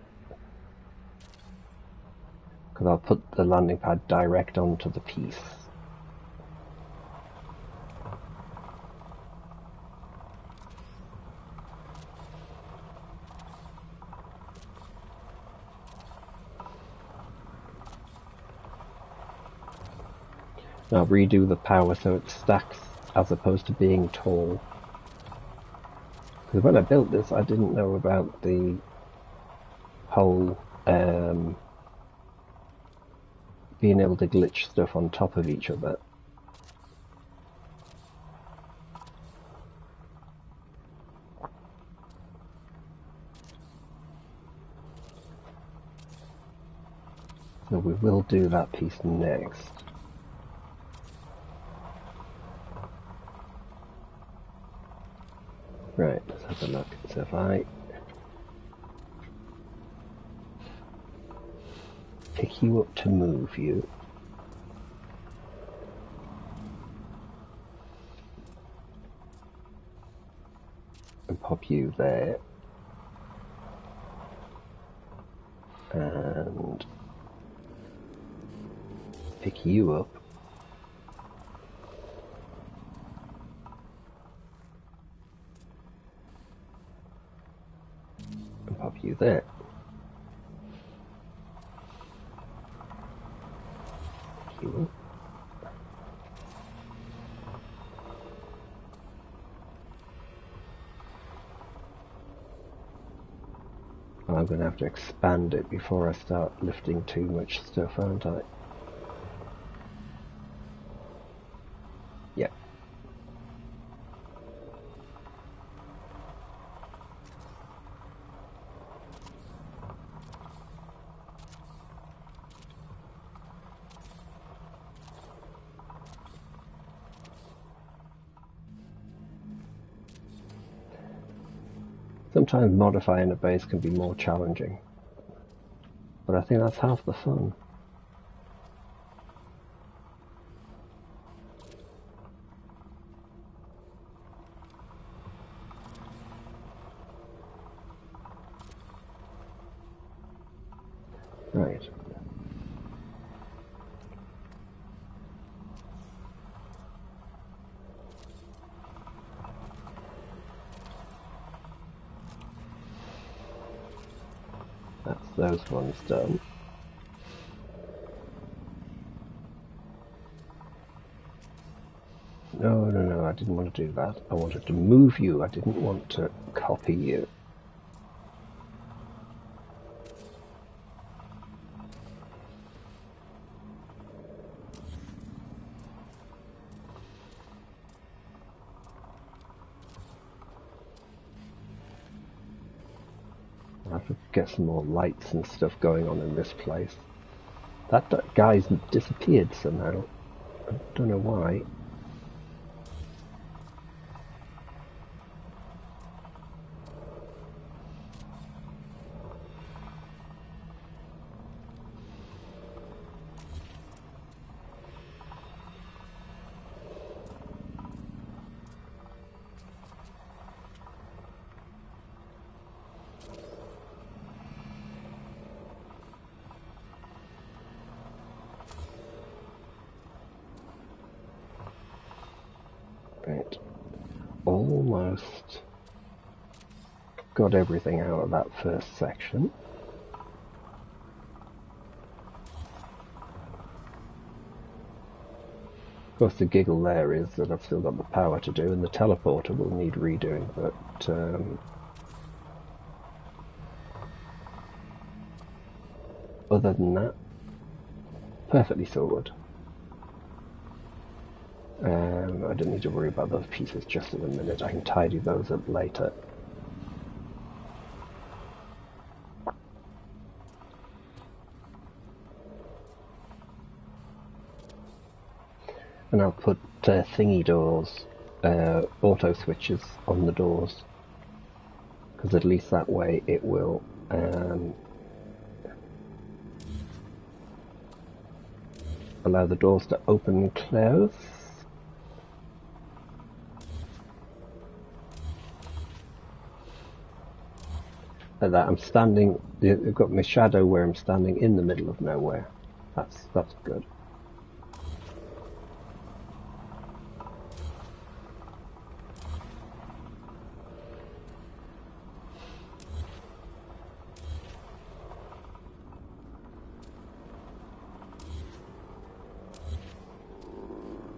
Because I'll put the landing pad direct onto the piece. I'll redo the power so it stacks as opposed to being tall. Because when I built this, I didn't know about the whole being able to glitch stuff on top of each other. So we will do that piece next. Right, let's have a look. So if I pick you up to move you, and pop you there, and pick you up, and pop you there. Pick you up. I'm going to have to expand it before I start lifting too much stuff, aren't I? Yeah. Sometimes modifying a base can be more challenging, but I think that's half the fun. Right. That's those ones done. No, I didn't want to do that. I wanted to move you. I didn't want to copy you. I have to get some more lights and stuff going on in this place. That guy's disappeared somehow. I don't know why. Right. Almost got everything out of that first section. Of course, the giggle there is that I've still got the power to do, and the teleporter will need redoing, but other than that, perfectly sorted. I don't need to worry about those pieces just in a minute. I can tidy those up later. And I'll put thingy doors, auto switches on the doors, because at least that way it will allow the doors to open and close. Like that, I'm standing. I've got my shadow where I'm standing in the middle of nowhere. That's good.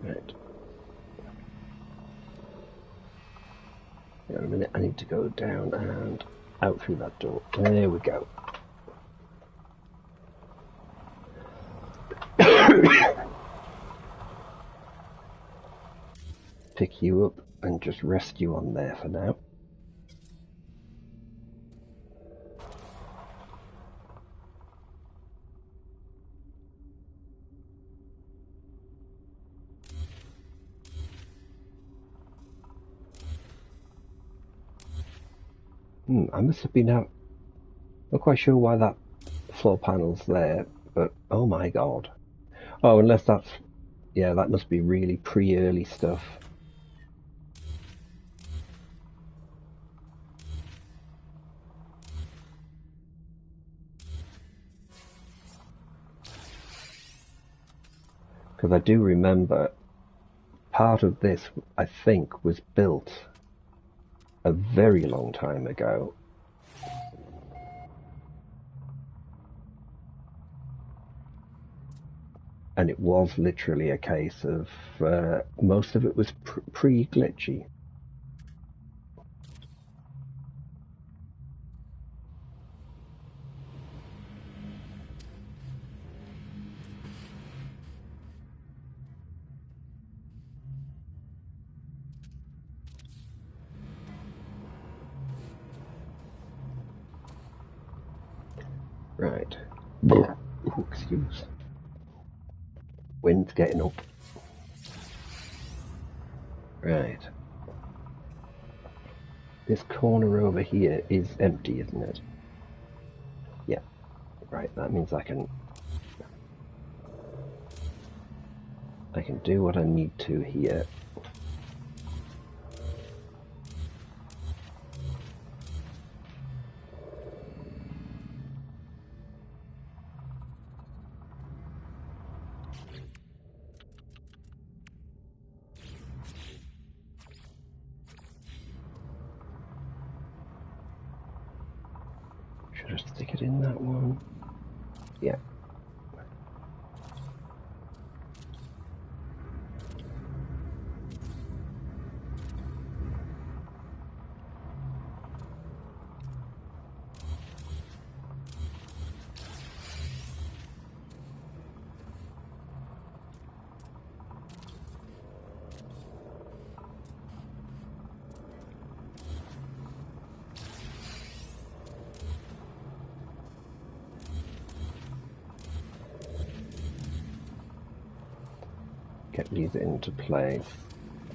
Right. In a minute, I need to go down and out through that door. There we go. Pick you up and just rest you on there for now. I must have been out. Not quite sure why that floor panel's there, but oh my god. Oh, unless that's... Yeah, that must be really pre-early stuff. Because I do remember part of this, I think, was built a very long time ago. And it was literally a case of most of it was pre-glitchy. Right. Ooh, excuse. Wind's getting up. Right. This corner over here is empty, isn't it? Yeah. Right, that means I can do what I need to here. Should just stick it in that one. Yeah. Get these into place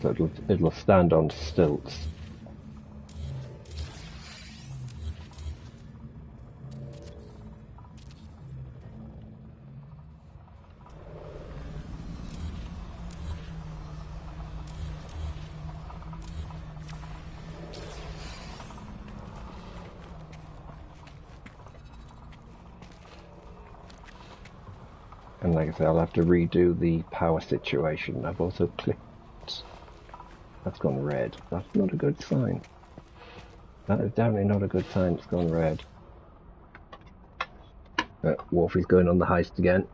so it'll stand on stilts. And like I say, I'll have to redo the power situation. I've also clicked. That's gone red. That's not a good sign. That is definitely not a good sign. It's gone red. Wolfie's going on the heist again.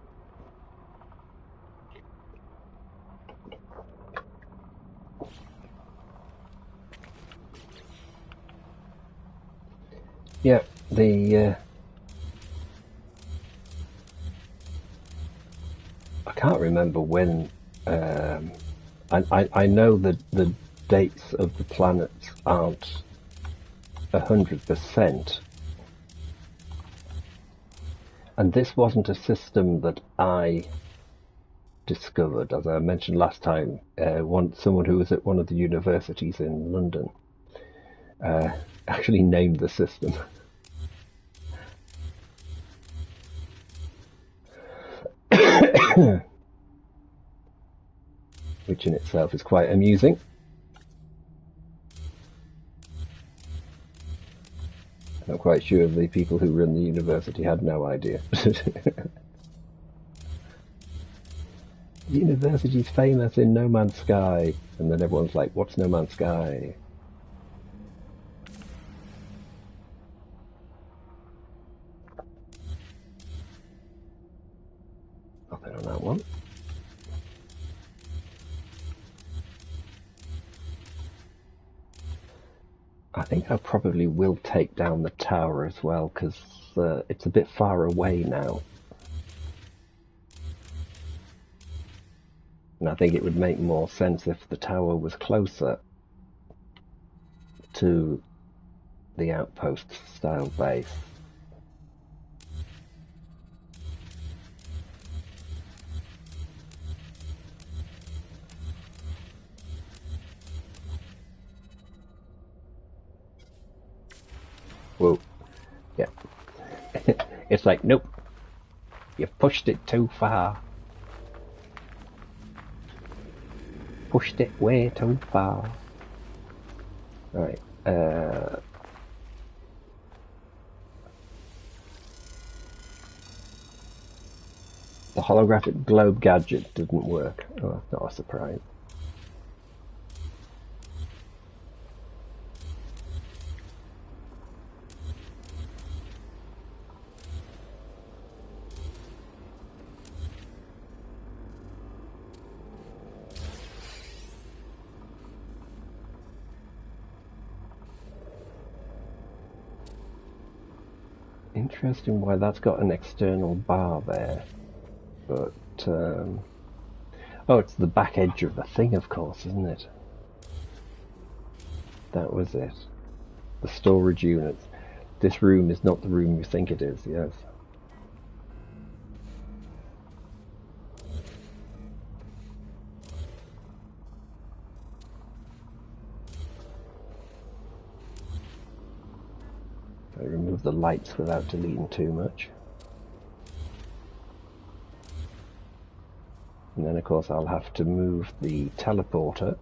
Yeah, I can't remember when. I know that the dates of the planets aren't 100%, and this wasn't a system that I discovered. As I mentioned last time, someone who was at one of the universities in London actually named the system. Which in itself is quite amusing. I'm quite sure the people who run the university had no idea. The university's famous in No Man's Sky, and then everyone's like, what's No Man's Sky? Nothing on that one. I think I probably will take down the tower as well, because it's a bit far away now. And I think it would make more sense if the tower was closer to the outpost style base. Whoa. Yeah. It's like, nope. You've pushed it too far. Pushed it way too far. Right. The holographic globe gadget didn't work. Oh, that's not a surprise. Interesting why that's got an external bar there. But, oh, it's the back edge of the thing, of course, isn't it? That was it. The storage units. This room is not the room you think it is, yes. I remove the lights without deleting too much. And then, of course, I'll have to move the teleporter.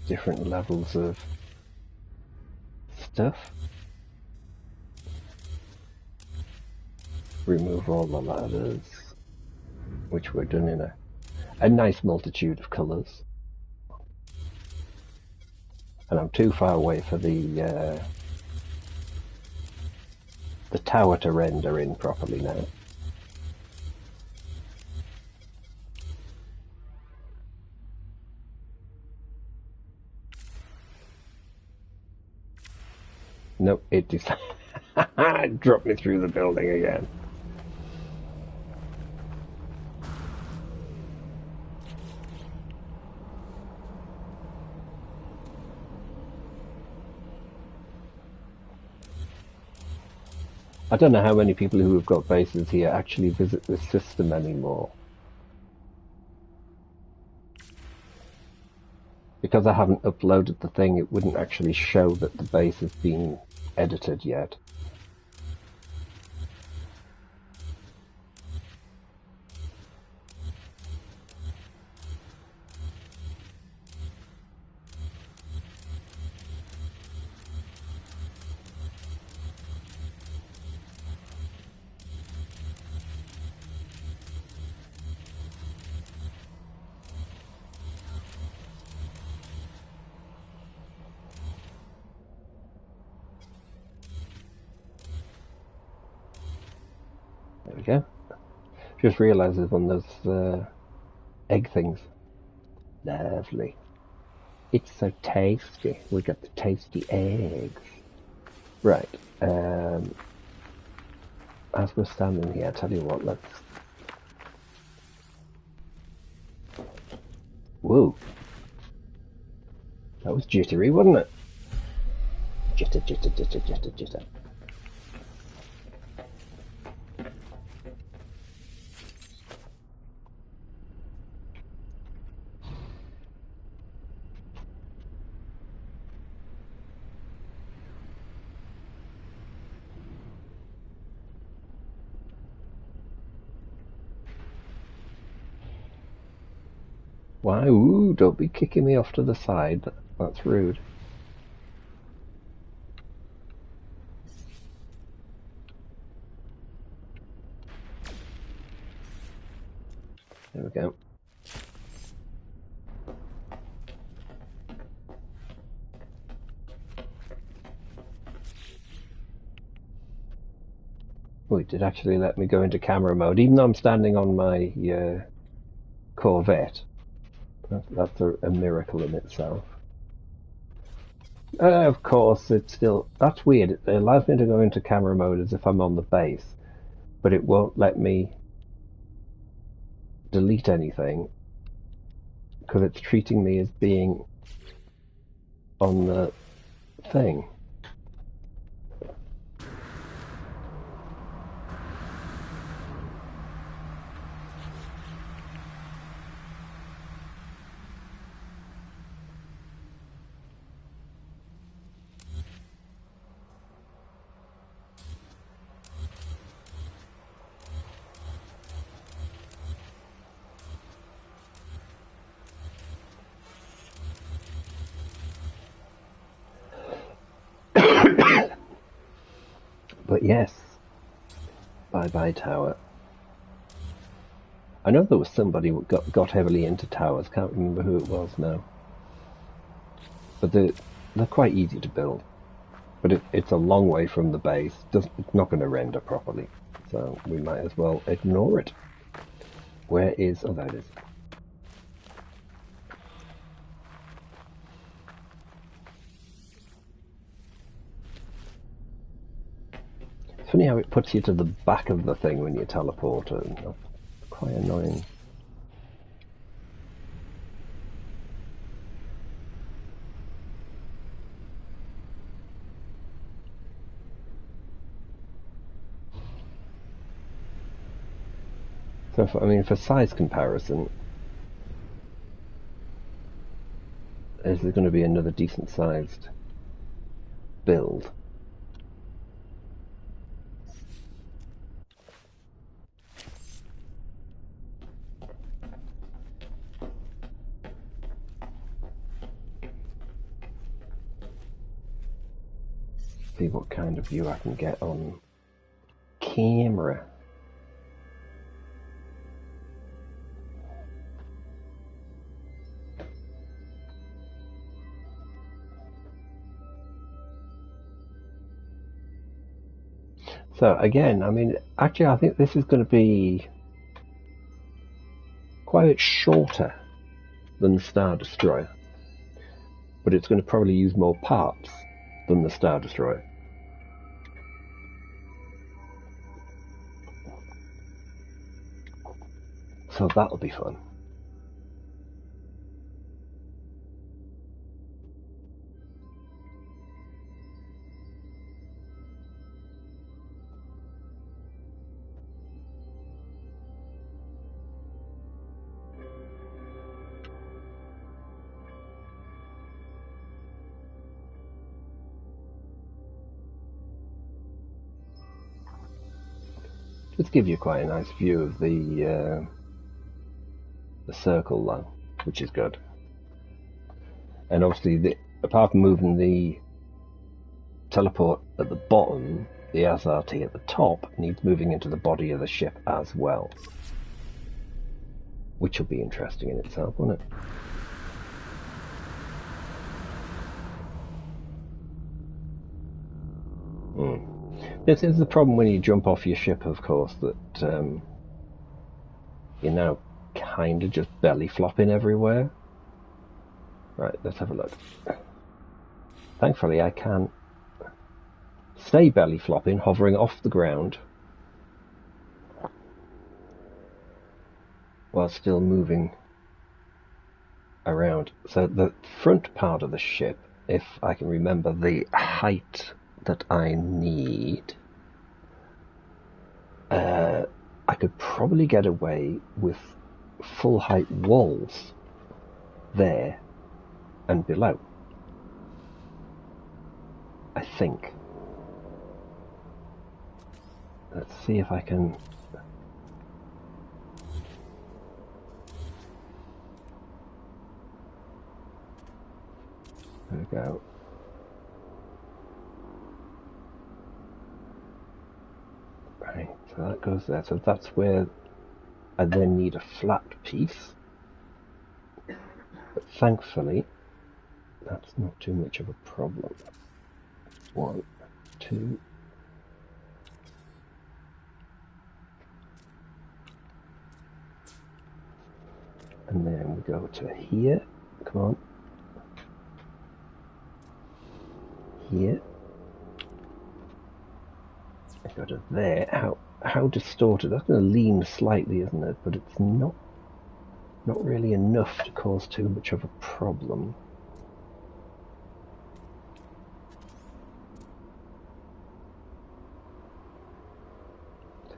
different levels of stuff. Remove all the ladders, which were done in a nice multitude of colours. And I'm too far away for the tower to render in properly now. Nope, it decided it dropped me through the building again. I don't know how many people who have got bases here actually visit this system anymore. Because I haven't uploaded the thing, it wouldn't actually show that the base has been edited yet. There we go. Just realised there's one of those egg things. Lovely. It's so tasty. We got the tasty eggs. Right. As we're standing here, I tell you what, let's... Whoa. That was jittery, wasn't it? Jitter, jitter, jitter, jitter, jitter. Why? Ooh, don't be kicking me off to the side. That's rude. There we go. Oh, it did actually let me go into camera mode, even though I'm standing on my Corvette. That's a miracle in itself. Of course, it's still... That's weird. It allows me to go into camera mode as if I'm on the base, but it won't let me delete anything because it's treating me as being on the thing. But yes, bye-bye tower. I know there was somebody who got heavily into towers, can't remember who it was now. But they're quite easy to build. But it's a long way from the base, it's not going to render properly. So we might as well ignore it. Where is... oh, there it is. It's funny how it puts you to the back of the thing when you teleport, and that's quite annoying. So, for size comparison, is there going to be another decent sized build? see what kind of view I can get on camera. So again, I mean, actually I think this is going to be quite a bit shorter than the Star Destroyer, but it's going to probably use more parts than the Star Destroyer. So that'll be fun. Just give you quite a nice view of the circle though, which is good. And obviously, apart from moving the teleport at the bottom, the SRT at the top needs moving into the body of the ship as well, which will be interesting in itself, won't it? This is the problem when you jump off your ship, of course, that you're now kind of just belly flopping everywhere. Right, let's have a look. Thankfully, I can stay belly flopping, hovering off the ground, while still moving around. So the front part of the ship, if I can remember the height that I need, I could probably get away with full height walls there and below, I think. Let's see if I can. There we go. Right, so that goes there. So that's where I then need a flat piece. But thankfully, that's not too much of a problem. 1, 2. And then we go to here. Come on. Here. I go to there. How distorted? That's going to lean slightly, isn't it? But it's not really enough to cause too much of a problem.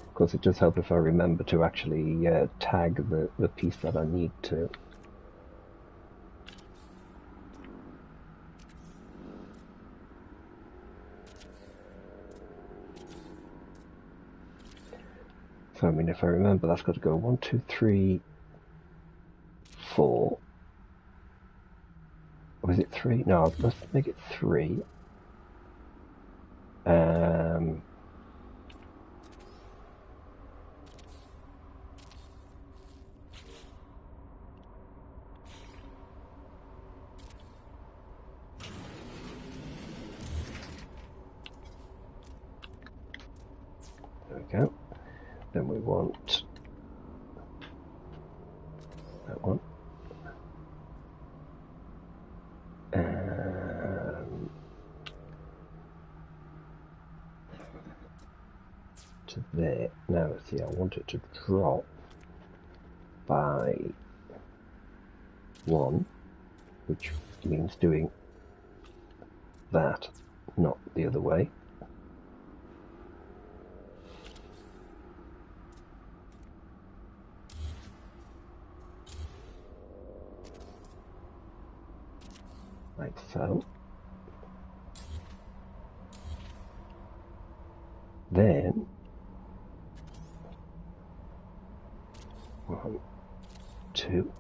Of course, it does help if I remember to actually tag the piece that I need to. So, I mean, if I remember, that's got to go 1, 2, 3, 4. Or is it 3? No, let's make it 3. There we go. Then we want that one. To there. Now let's see, I want it to drop by 1, which means doing that, not the other way. Like so. Then 1, 2.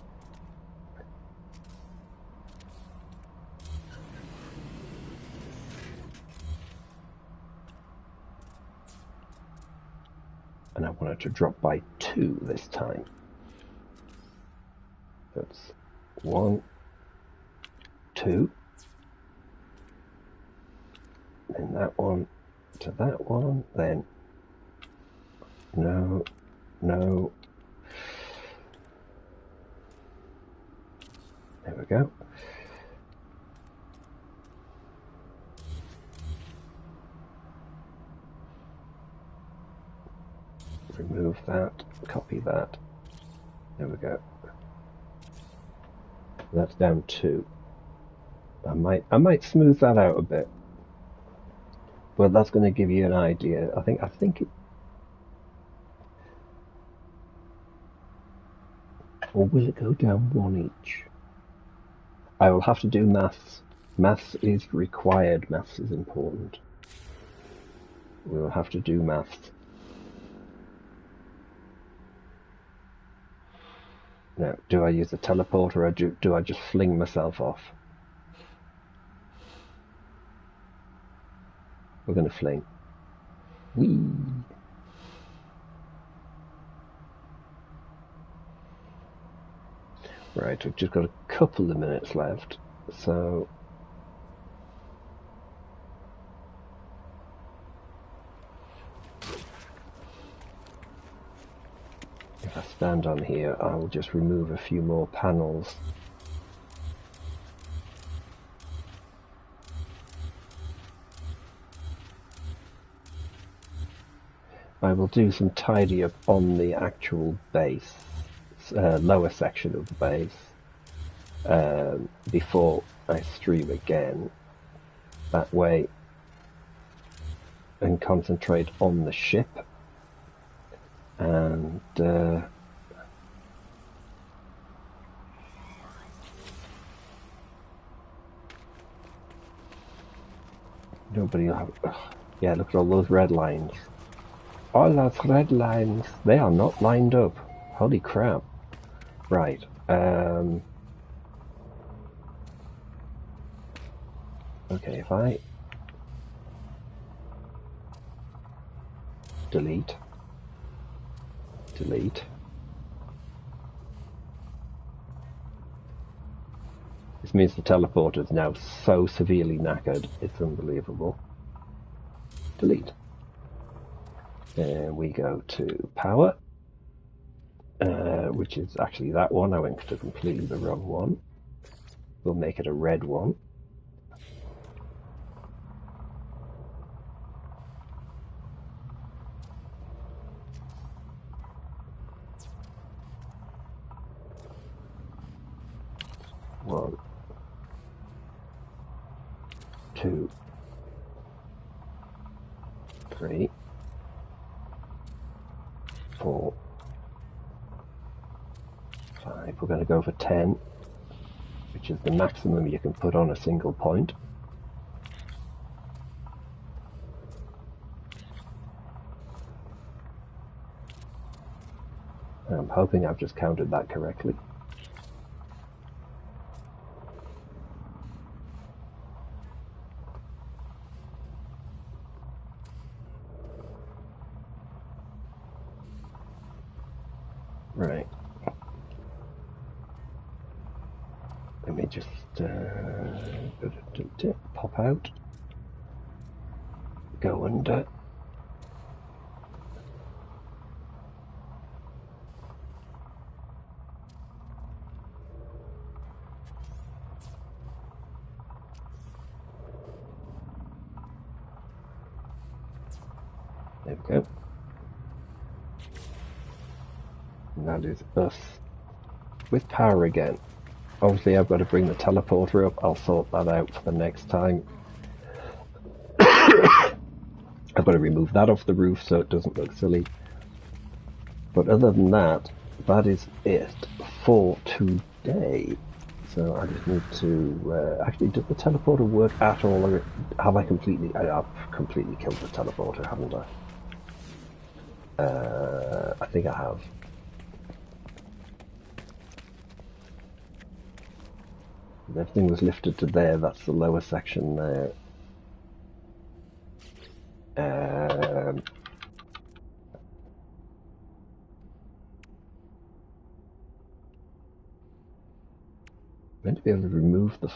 want it to drop by 2 this time. That's 1, 2. Then that one to that one. Then no, no. There we go. Remove that, copy that. There we go. That's down 2. I might smooth that out a bit. But that's going to give you an idea. I think it, or will it go down 1 each? I will have to do maths. Maths is required. Maths is important. We will have to do maths. Now, do I use the teleporter or do I just fling myself off? We're going to fling. Whee! Right, we've just got a couple of minutes left, so if I stand on here, I will just remove a few more panels. I will do some tidy up on the actual base, lower section of the base, before I stream again. That way, and concentrate on the ship. And nobody will have. Yeah, look at all those red lines. All those red lines, they are not lined up. Holy crap. Right. Okay, if I delete. This means the teleporter is now so severely knackered, it's unbelievable. Delete. Then we go to power, which is actually that one. I went to completely the wrong one. We'll make it a red one. One, 2, 3, 4, 5. We're going to go for 10, which is the maximum you can put on a single point. I'm hoping I've just counted that correctly. Right. Let me just pop out, go under. There we go. And that is us with power again. Obviously I've got to bring the teleporter up. I'll sort that out for the next time. I've got to remove that off the roof so it doesn't look silly. But other than that, that is it for today. So I just need to... actually, does the teleporter work at all? Or have I completely... I've completely killed the teleporter, haven't I? I think I have. Everything was lifted to there, that's the lower section there. meant to be able to remove the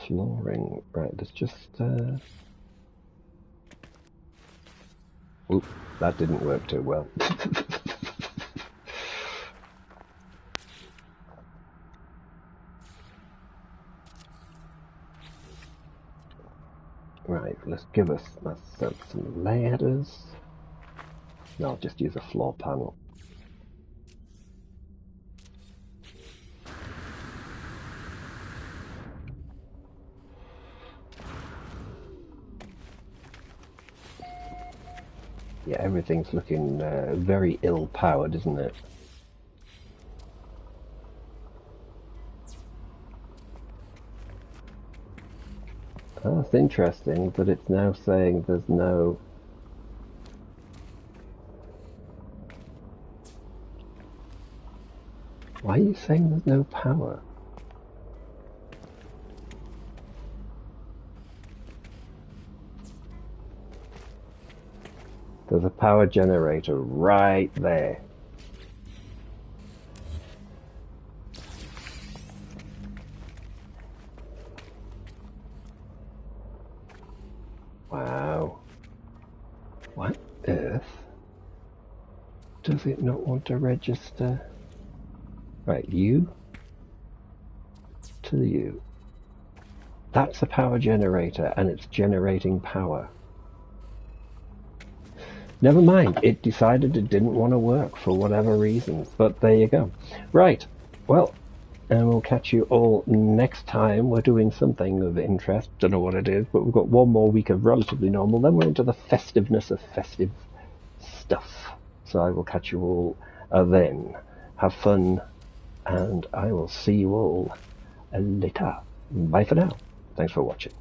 flooring. Right, let's just... Oop, that didn't work too well. Right, let's give us some ladders. No, I'll just use a floor panel. Yeah, everything's looking very ill-powered, isn't it? Oh, that's interesting, but it's now saying there's no... Why are you saying there's no power? There's a power generator right there. Wow. What earth? Does it not want to register? Right, you to you. That's a power generator, and it's generating power. Never mind, it decided it didn't want to work for whatever reason, but there you go. Right, well, and we'll catch you all next time. We're doing something of interest, don't know what it is, but we've got one more week of relatively normal, then we're into the festiveness of festive stuff. So I will catch you all then. Have fun, and I will see you all later. Bye for now. Thanks for watching.